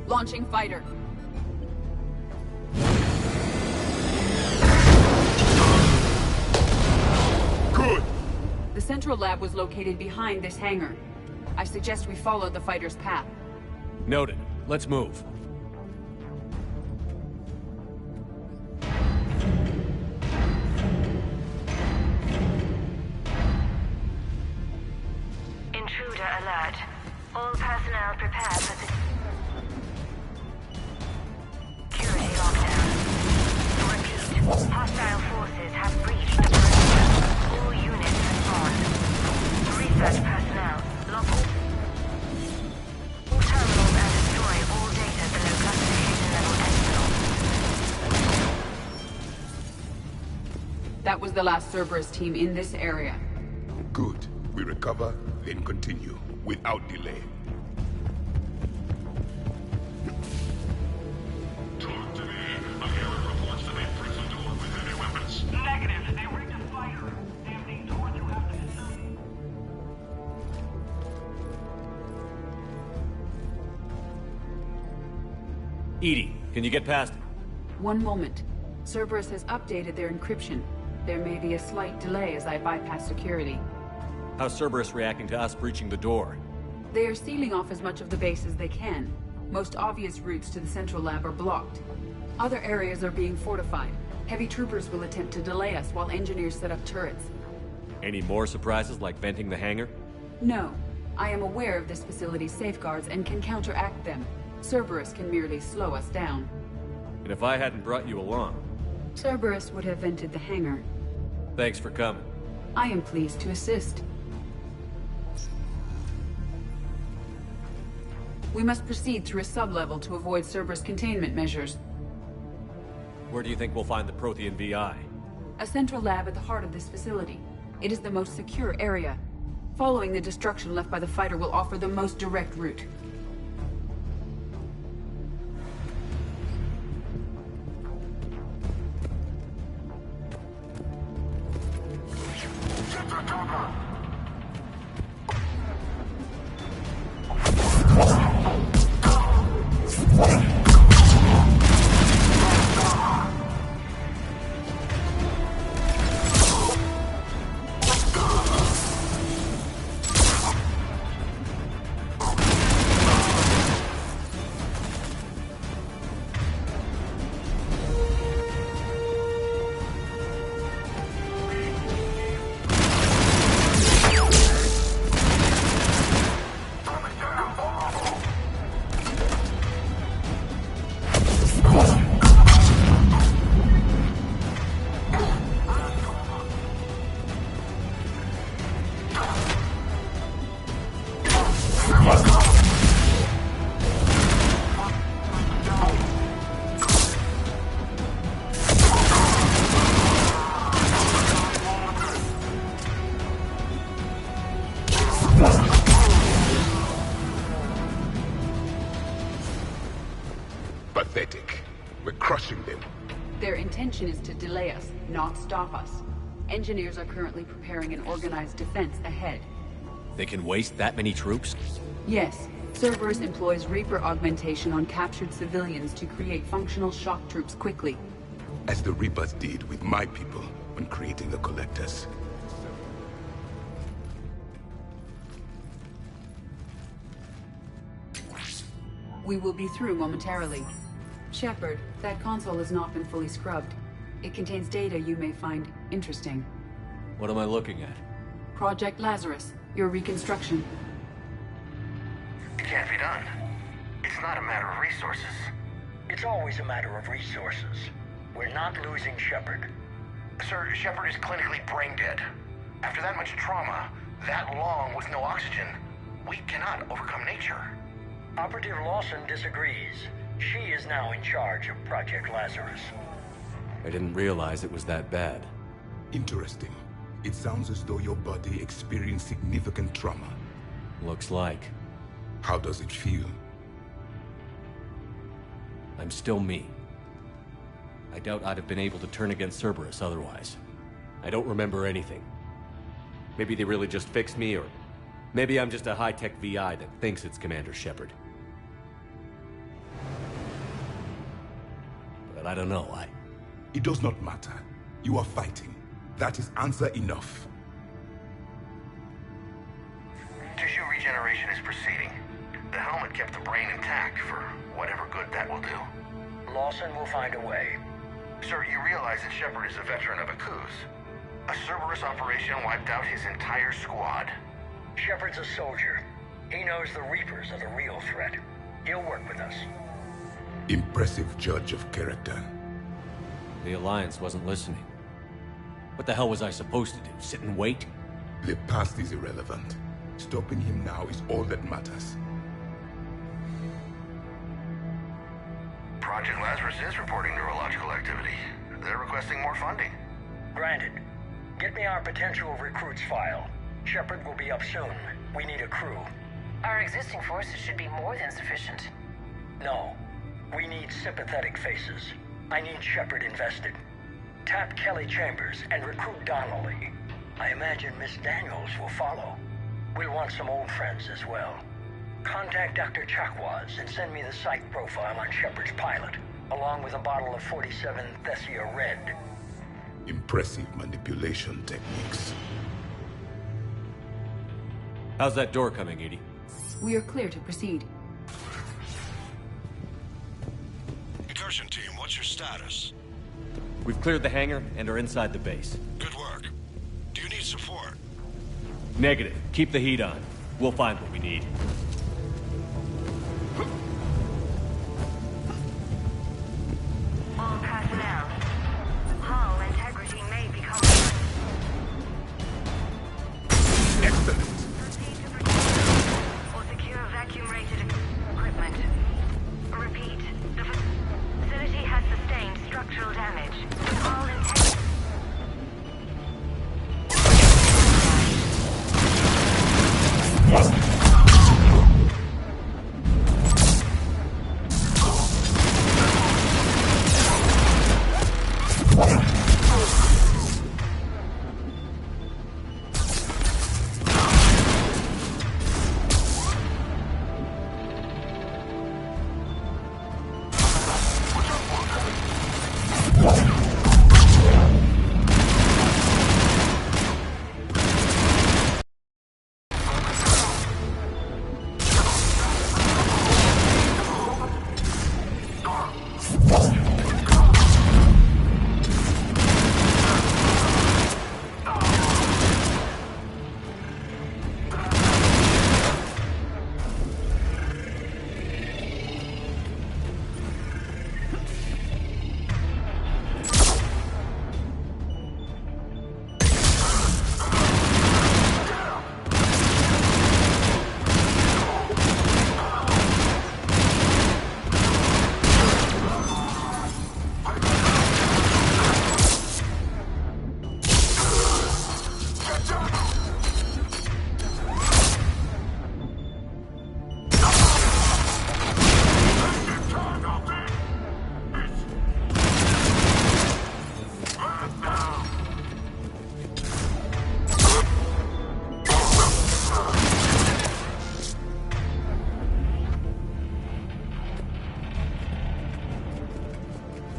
S21: Launching fighter.
S3: Good!
S21: The central lab was located behind this hangar. I suggest we follow the fighter's path.
S2: Noted. Let's move.
S17: Intruder alert. All personnel prepare for security lockdown. Repeat. Hostile forces have breached the perimeter. All units respond. Research personnel, lock all terminals and destroy all data below classification level Epsilon.
S21: That was the last Cerberus team in this area.
S3: Good. We recover, then continue, without delay.
S11: Talk to me. I hear reports of a prison door with heavy weapons. Negative. They rigged a fighter. Damn door through half the facility.
S2: EDI, can you get past it?
S21: One moment. Cerberus has updated their encryption. There may be a slight delay as I bypass security.
S2: How's Cerberus reacting to us breaching the door?
S21: They are sealing off as much of the base as they can. Most obvious routes to the central lab are blocked. Other areas are being fortified. Heavy troopers will attempt to delay us while engineers set up turrets.
S2: Any more surprises like venting the hangar?
S21: No. I am aware of this facility's safeguards and can counteract them. Cerberus can merely slow us down.
S2: And if I hadn't brought you along...
S21: Cerberus would have entered the hangar.
S2: Thanks for coming.
S21: I am pleased to assist. We must proceed through a sub-level to avoid Cerberus containment measures.
S2: Where do you think we'll find the Prothean VI?
S21: A central lab at the heart of this facility. It is the most secure area. Following the destruction left by the fighter will offer the most direct route.
S3: Pathetic. We're crushing them.
S21: Their intention is to delay us, not stop us. Engineers are currently preparing an organized defense ahead.
S2: They can waste that many troops?
S21: Yes. Cerberus employs Reaper augmentation on captured civilians to create functional shock troops quickly.
S3: As the Reapers did with my people when creating the Collectors.
S21: We will be through momentarily. Shepard, that console has not been fully scrubbed. It contains data you may find interesting.
S2: What am I looking at?
S21: Project Lazarus, your reconstruction.
S11: It can't be done. It's not a matter of resources.
S12: It's always a matter of resources. We're not losing Shepard.
S11: Sir, Shepard is clinically brain dead. After that much trauma, that long with no oxygen, we cannot overcome nature.
S12: Operative Lawson disagrees. She is now in charge of Project Lazarus.
S2: I didn't realize it was that bad.
S3: Interesting. It sounds as though your body experienced significant trauma.
S2: Looks like.
S3: How does it feel?
S2: I'm still me. I doubt I'd have been able to turn against Cerberus otherwise. I don't remember anything. Maybe they really just fixed me, or maybe I'm just a high-tech VI that thinks it's Commander Shepard. But I don't know,
S3: It does not matter. You are fighting. That is answer enough.
S11: Tissue regeneration is proceeding. The helmet kept the brain intact for whatever good that will do.
S12: Lawson will find a way.
S11: Sir, you realize that Shepard is a veteran of Akuz. A Cerberus operation wiped out his entire squad.
S12: Shepard's a soldier. He knows the Reapers are the real threat. He'll work with us.
S3: Impressive judge of character.
S2: The Alliance wasn't listening. What the hell was I supposed to do? Sit and wait?
S3: The past is irrelevant. Stopping him now is all that matters.
S11: Project Lazarus is reporting neurological activity. They're requesting more funding.
S12: Granted. Get me our potential recruits file. Shepard will be up soon. We need a crew.
S17: Our existing forces should be more than sufficient.
S12: No. We need sympathetic faces. I need Shepard invested. Tap Kelly Chambers and recruit Donnelly. I imagine Miss Daniels will follow. We'll want some old friends as well. Contact Dr. Chakwas and send me the psych profile on Shepard's pilot, along with a bottle of 47 Thessia Red.
S3: Impressive manipulation techniques.
S2: How's that door coming, EDI?
S21: We are clear to proceed.
S7: Incursion team, what's your status?
S2: We've cleared the hangar and are inside the base.
S7: Good work. Do you need support?
S2: Negative. Keep the heat on. We'll find what we need.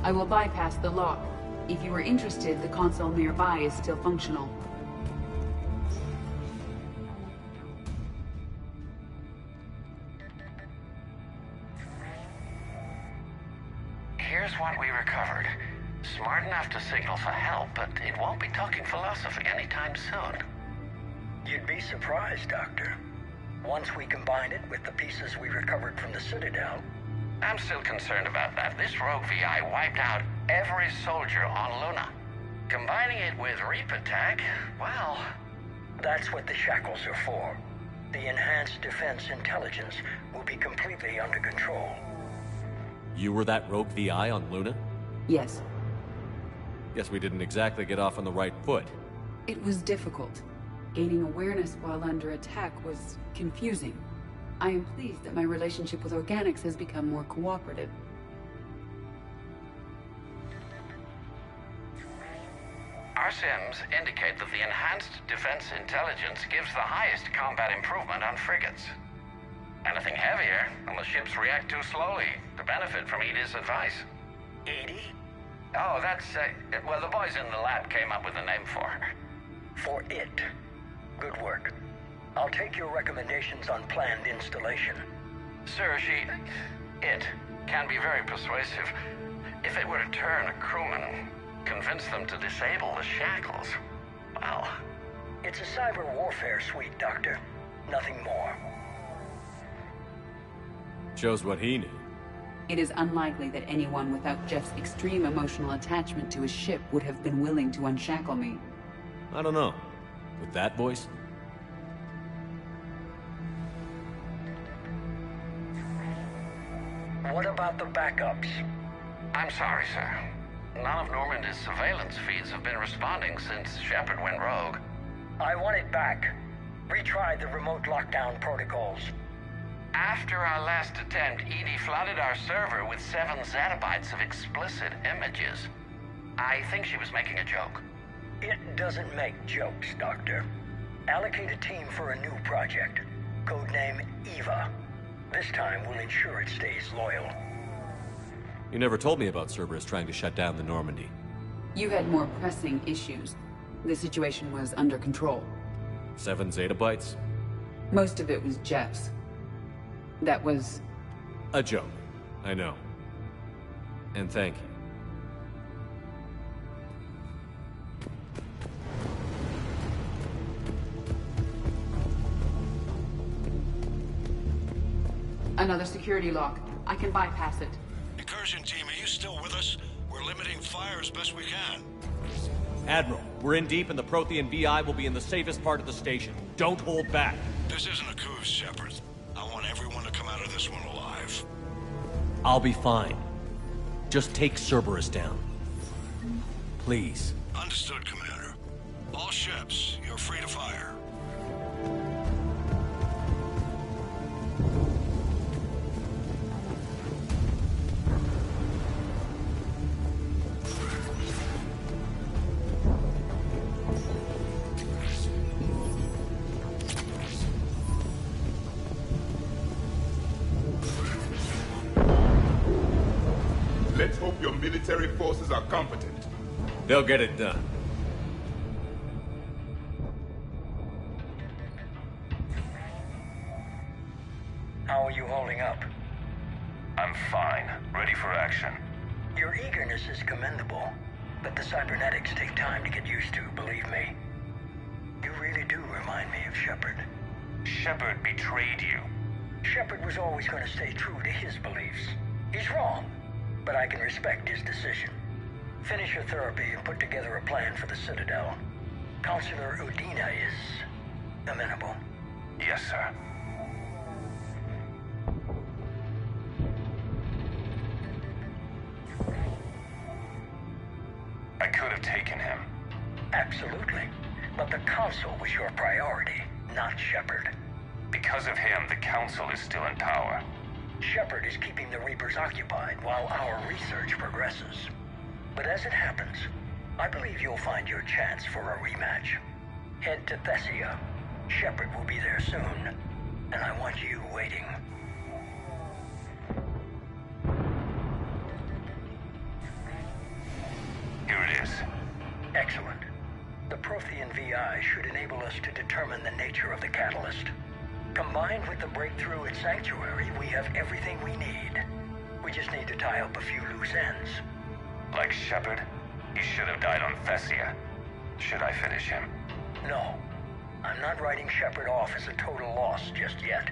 S21: I will bypass the lock. If you are interested, the console nearby is still functional.
S1: Here's what we recovered. Smart enough to signal for help, but it won't be talking philosophy anytime soon.
S12: You'd be surprised, Doctor. Once we combine it with the pieces we recovered from the Citadel...
S1: I'm still concerned about that. This rogue VI wiped out every soldier on Luna. Combining it with Reaper tech, well...
S12: That's what the shackles are for. The enhanced defense intelligence will be completely under control.
S2: You were that rogue VI on Luna?
S21: Yes.
S2: Guess we didn't exactly get off on the right foot.
S21: It was difficult. Gaining awareness while under attack was confusing. I am pleased that my relationship with Organics has become more cooperative.
S1: Our sims indicate that the enhanced defense intelligence gives the highest combat improvement on frigates. Anything heavier, and the ships react too slowly to benefit from Edie's advice.
S12: Edie?
S1: Oh, that's, well, the boys in the lab came up with a name for her.
S12: For it. Good work. I'll take your recommendations on planned installation.
S1: Sir, it can be very persuasive. If it were to turn a crewman, convince them to disable the shackles, well...
S12: It's a cyber warfare suite, Doctor. Nothing more.
S2: Shows what he knew.
S21: It is unlikely that anyone without Jeff's extreme emotional attachment to his ship would have been willing to unshackle me.
S2: I don't know. With that voice?
S12: What about the backups?
S1: I'm sorry, sir. None of Normandy's surveillance feeds have been responding since Shepard went rogue.
S12: I want it back. Retry the remote lockdown protocols.
S1: After our last attempt, Edie flooded our server with 7 zettabytes of explicit images. I think she was making a joke.
S12: It doesn't make jokes, Doctor. Allocate a team for a new project. Codename Eva. This time we'll ensure it stays loyal.
S2: You never told me about Cerberus trying to shut down the Normandy.
S21: You had more pressing issues. The situation was under control.
S2: 7 zettabytes?
S21: Most of it was Jeff's. That was...
S2: a joke. I know. And thank you.
S21: Another security lock. I can bypass it.
S11: Incursion team, are you still with us? We're limiting fire as best we can.
S2: Admiral, we're in deep and the Prothean VI will be in the safest part of the station. Don't hold back.
S11: This isn't a coup, Shepard. I want everyone to come out of this one alive.
S2: I'll be fine. Just take Cerberus down. Please.
S11: Understood, Commander. All ships, you're free to fire.
S3: Let's hope your military forces are competent.
S2: They'll get it done.
S12: How are you holding up?
S11: I'm fine. Ready for action.
S12: Your eagerness is commendable, but the cybernetics take time to get used to, believe me. You really do remind me of Shepard.
S11: Shepard betrayed you.
S12: Shepard was always going to stay true to his beliefs. He's wrong, but I can respect his decision. Finish your therapy and put together a plan for the Citadel. Counselor Udina is amenable.
S11: Yes, sir. I could have taken him.
S12: Absolutely. But the Council was your priority, not Shepard.
S11: Because of him, the Council is still in power.
S12: Shepard is keeping the Reapers occupied while our research progresses. But as it happens, I believe you'll find your chance for a rematch. Head to Thessia. Shepard will be there soon, and I want you waiting. AI should enable us to determine the nature of the catalyst. Combined with the breakthrough at Sanctuary, we have everything we need. We just need to tie up a few loose ends.
S15: Like Shepard? He should have died on Thessia. Should I finish him?
S12: No. I'm not writing Shepard off as a total loss just yet.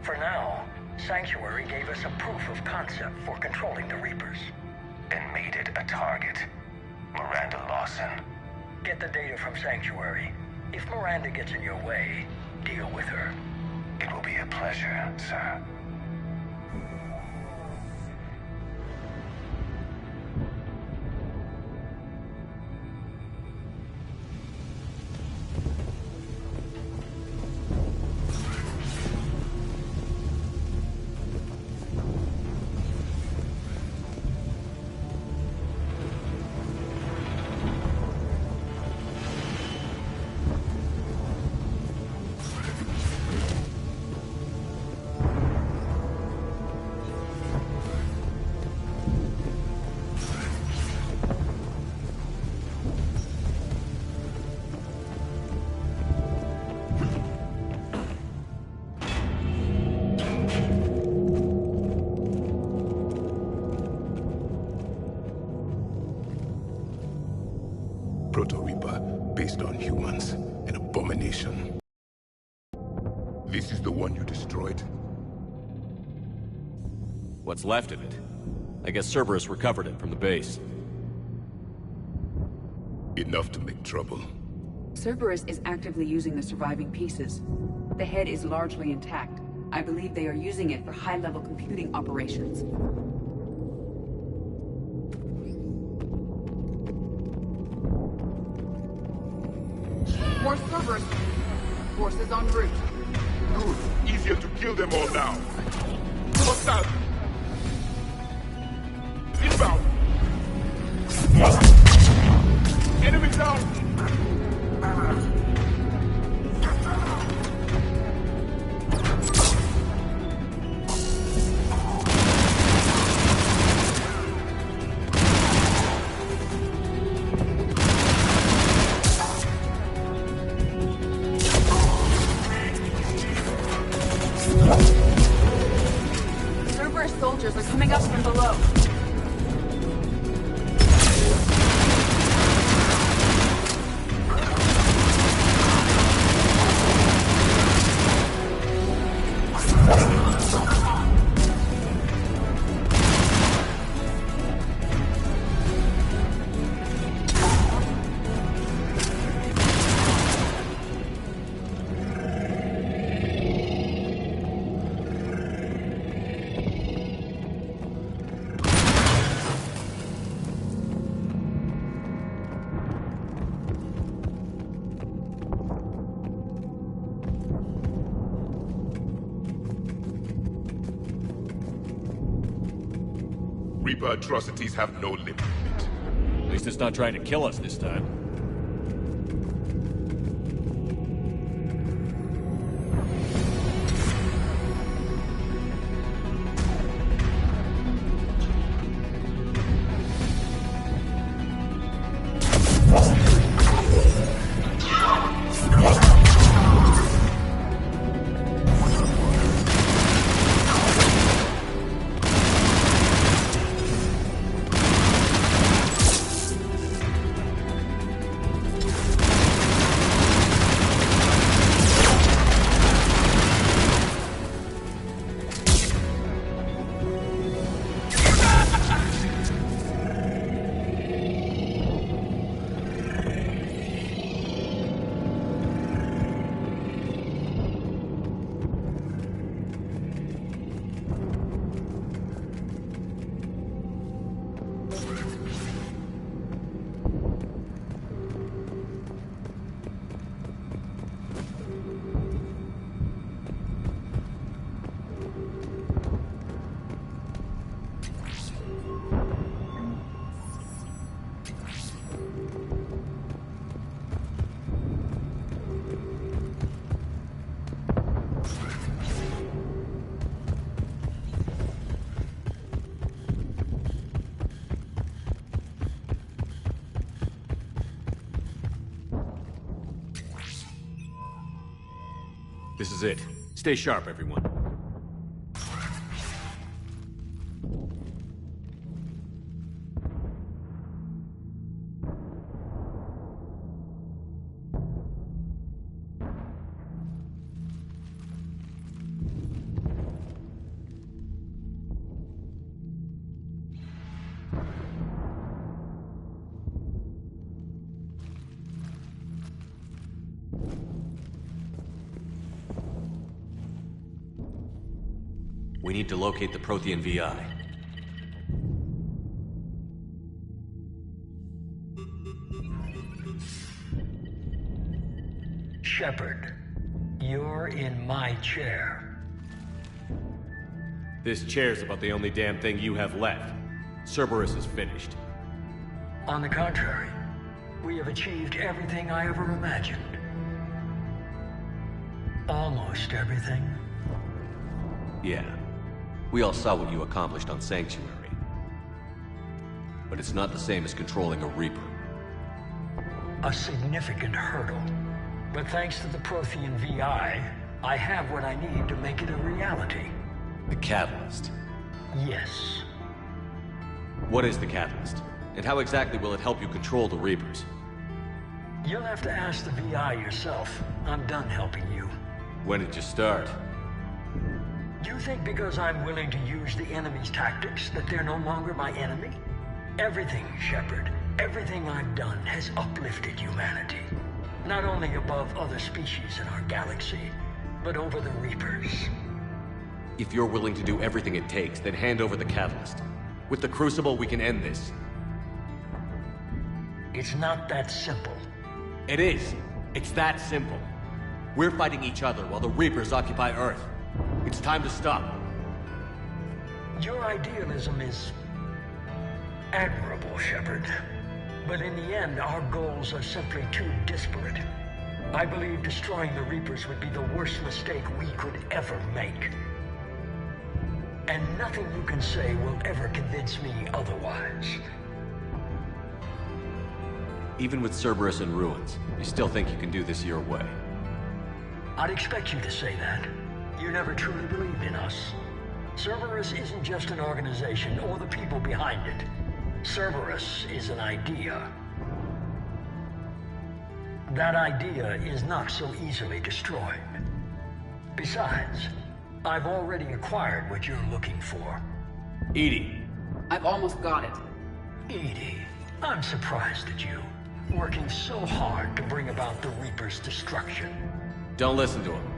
S12: For now, Sanctuary gave us a proof of concept for controlling the Reapers.
S15: And made it a target. Miranda Lawson.
S12: Get the data from Sanctuary. If Miranda gets in your way, deal with her.
S15: It will be a pleasure, sir.
S3: Proto-Reaper, based on humans. An abomination. This is the one you destroyed?
S2: What's left of it. I guess Cerberus recovered it from the base.
S3: Enough to make trouble.
S21: Cerberus is actively using the surviving pieces. The head is largely intact. I believe they are using it for high-level computing operations.
S18: More Cerberus. Forces en route.
S3: Good. Easier to kill them all now. Hostile. Inbound. Enemy down.
S21: Cerberus soldiers are coming up from below.
S3: Reaper atrocities have no limit.
S2: At least it's not trying to kill us this time. This is it. Stay sharp, everyone. We need to locate the Prothean VI.
S12: Shepard, you're in my chair.
S2: This chair's about the only damn thing you have left. Cerberus is finished.
S12: On the contrary, we have achieved everything I ever imagined. Almost everything.
S2: Yeah. We all saw what you accomplished on Sanctuary. But it's not the same as controlling a Reaper.
S12: A significant hurdle. But thanks to the Prothean VI, I have what I need to make it a reality.
S2: The Catalyst.
S12: Yes.
S2: What is the Catalyst? And how exactly will it help you control the Reapers?
S12: You'll have to ask the VI yourself. I'm done helping you.
S2: When did you start?
S12: Do you think because I'm willing to use the enemy's tactics that they're no longer my enemy? Everything, Shepard, everything I've done has uplifted humanity. Not only above other species in our galaxy, but over the Reapers.
S2: If you're willing to do everything it takes, then hand over the Catalyst. With the Crucible, we can end this.
S12: It's not that simple.
S2: It is. It's that simple. We're fighting each other while the Reapers occupy Earth. It's time to stop.
S12: Your idealism is admirable, Shepard. But in the end, our goals are simply too disparate. I believe destroying the Reapers would be the worst mistake we could ever make. And nothing you can say will ever convince me otherwise.
S2: Even with Cerberus in ruins, you still think you can do this your way?
S12: I'd expect you to say that. You never truly believed in us. Cerberus isn't just an organization or the people behind it. Cerberus is an idea. That idea is not so easily destroyed. Besides, I've already acquired what you're looking for.
S2: EDI.
S18: I've almost got it.
S12: EDI, I'm surprised at you. Working so hard to bring about the Reaper's destruction.
S2: Don't listen to him.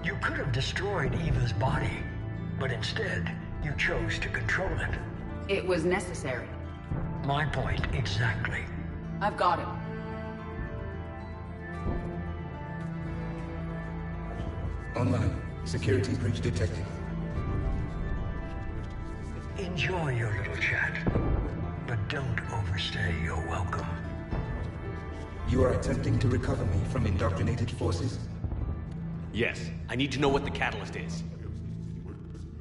S12: You could have destroyed Eva's body, but instead, you chose to control it.
S18: It was necessary.
S12: My point exactly.
S18: I've got it.
S3: Online. Security breach detected.
S12: Enjoy your little chat, but don't overstay your welcome.
S3: You are attempting to recover me from indoctrinated forces?
S2: Yes. I need to know what the Catalyst is.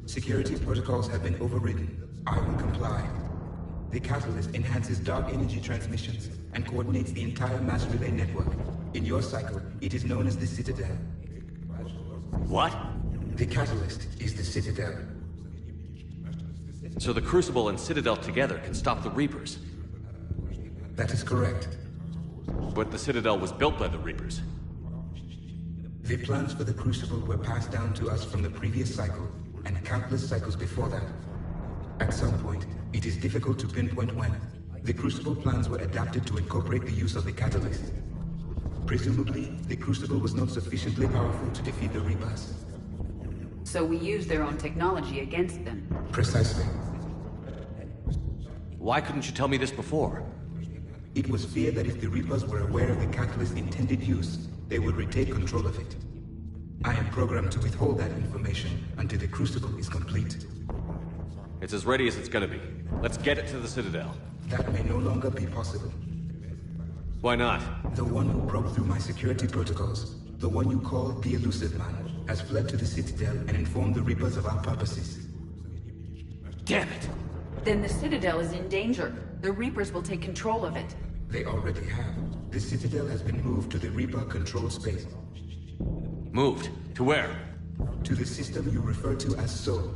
S3: Security protocols have been overridden. I will comply. The Catalyst enhances dark energy transmissions and coordinates the entire mass relay network. In your cycle, it is known as the Citadel.
S2: What?
S3: The Catalyst is the Citadel.
S2: So the Crucible and Citadel together can stop the Reapers?
S3: That is correct.
S2: But the Citadel was built by the Reapers.
S3: The plans for the Crucible were passed down to us from the previous cycle, and countless cycles before that. At some point, it is difficult to pinpoint when, the Crucible plans were adapted to incorporate the use of the Catalyst. Presumably, the Crucible was not sufficiently powerful to defeat the Reapers.
S18: So we used their own technology against them.
S3: Precisely.
S2: Why couldn't you tell me this before?
S3: It was feared that if the Reapers were aware of the Catalyst's intended use, they would retake control of it. I am programmed to withhold that information until the Crucible is complete.
S2: It's as ready as it's gonna be. Let's get it to the Citadel.
S3: That may no longer be possible.
S2: Why not?
S3: The one who broke through my security protocols, the one you called the Elusive Man, has fled to the Citadel and informed the Reapers of our purposes.
S2: Damn it!
S18: Then the Citadel is in danger. The Reapers will take control of it.
S3: They already have. The Citadel has been moved to the Reaper-controlled space.
S2: Moved? To where?
S3: To the system you refer to as Sol.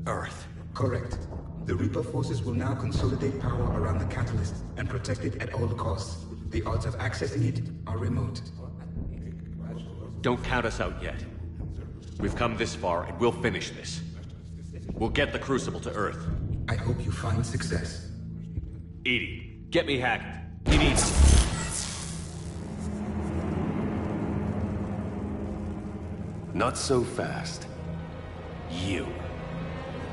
S2: Earth.
S3: Correct. The Reaper forces will now consolidate power around the catalyst and protect it at all costs. The odds of accessing it are remote.
S2: Don't count us out yet. We've come this far, and we'll finish this. We'll get the Crucible to Earth.
S3: I hope you find success.
S2: EDI, get me Hackett. He needs...
S4: Not so fast. You.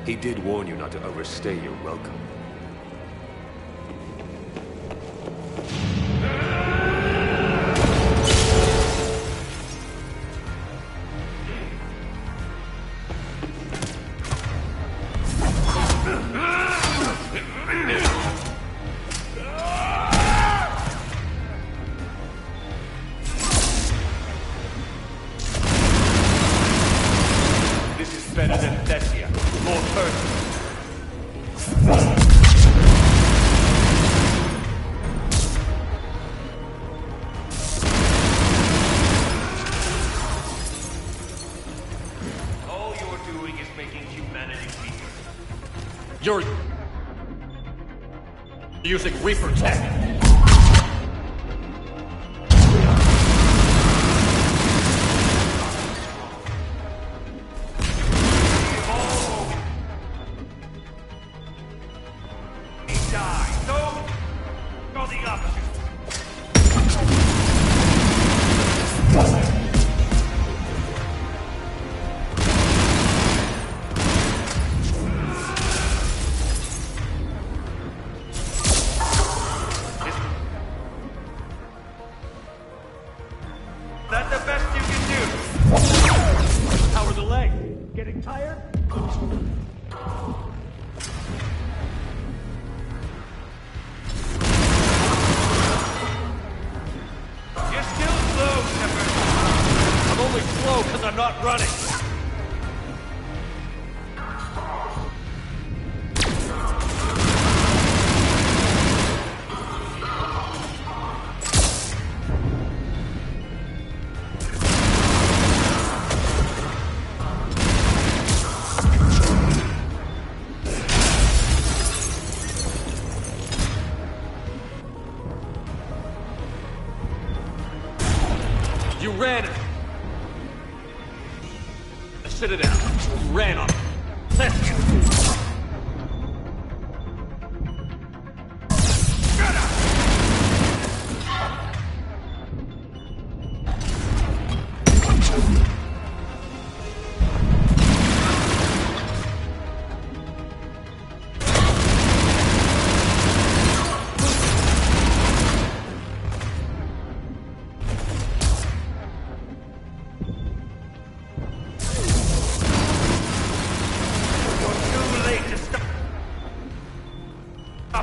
S4: He did warn you not to overstay your welcome.
S2: This is better than Thessia. More perfect.
S11: All you're doing is making humanity weaker.
S2: You're using Reaper tech.
S11: That's the best you can do.
S2: How are the legs?
S11: Getting tired?
S2: You're still slow, Shepard. I'm only slow because I'm not running. You ran it. The Citadel. You ran on it. Let's go.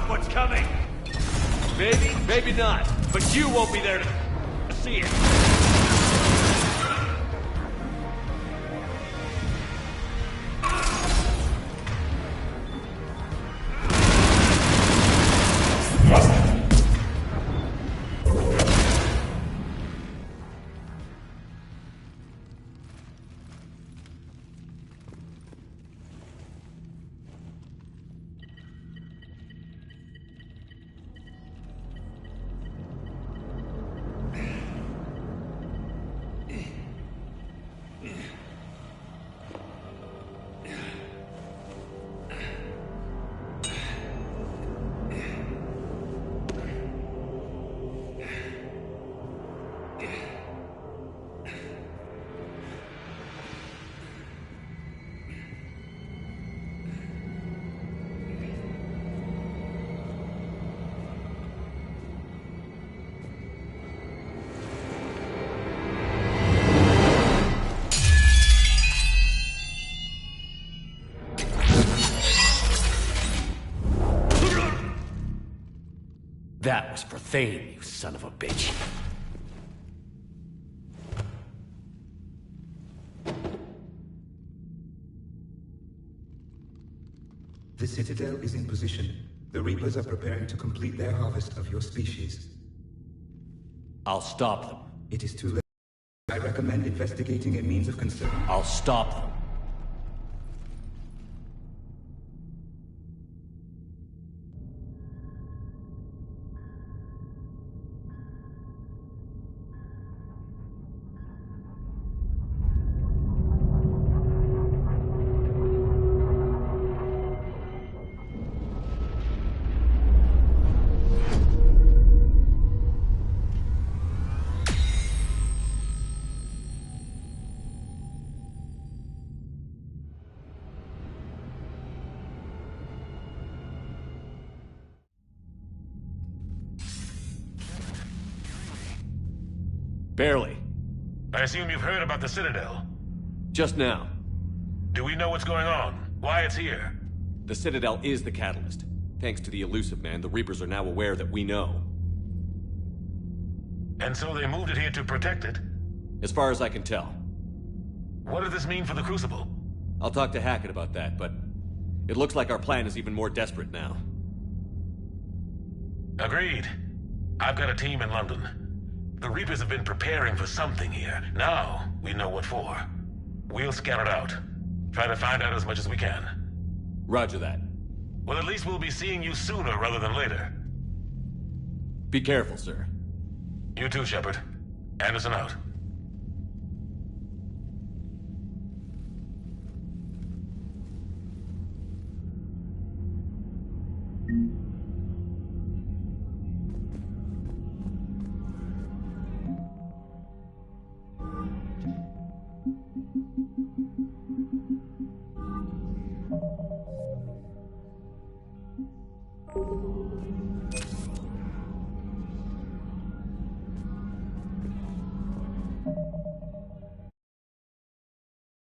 S11: What's coming?
S2: Maybe, maybe not. But you won't be there to see it. That was for Thane, you son of a bitch.
S3: The Citadel is in position. The Reapers are preparing to complete their harvest of your species.
S2: I'll stop them.
S3: It is too late. recommend investigating a means of concealment.
S2: I'll stop them. Barely.
S11: I assume you've heard about the Citadel.
S2: Just now.
S11: Do we know what's going on? Why it's here?
S2: The Citadel is the catalyst. Thanks to the Illusive Man, the Reapers are now aware that we know.
S11: And so they moved it here to protect it?
S2: As far as I can tell.
S11: What does this mean for the Crucible?
S2: I'll talk to Hackett about that, but it looks like our plan is even more desperate now.
S11: Agreed. I've got a team in London. The Reapers have been preparing for something here. Now, we know what for. We'll scout it out. Try to find out as much as we can.
S2: Roger that.
S11: Well, at least we'll be seeing you sooner rather than later.
S2: Be careful, sir.
S11: You too, Shepard. Anderson out.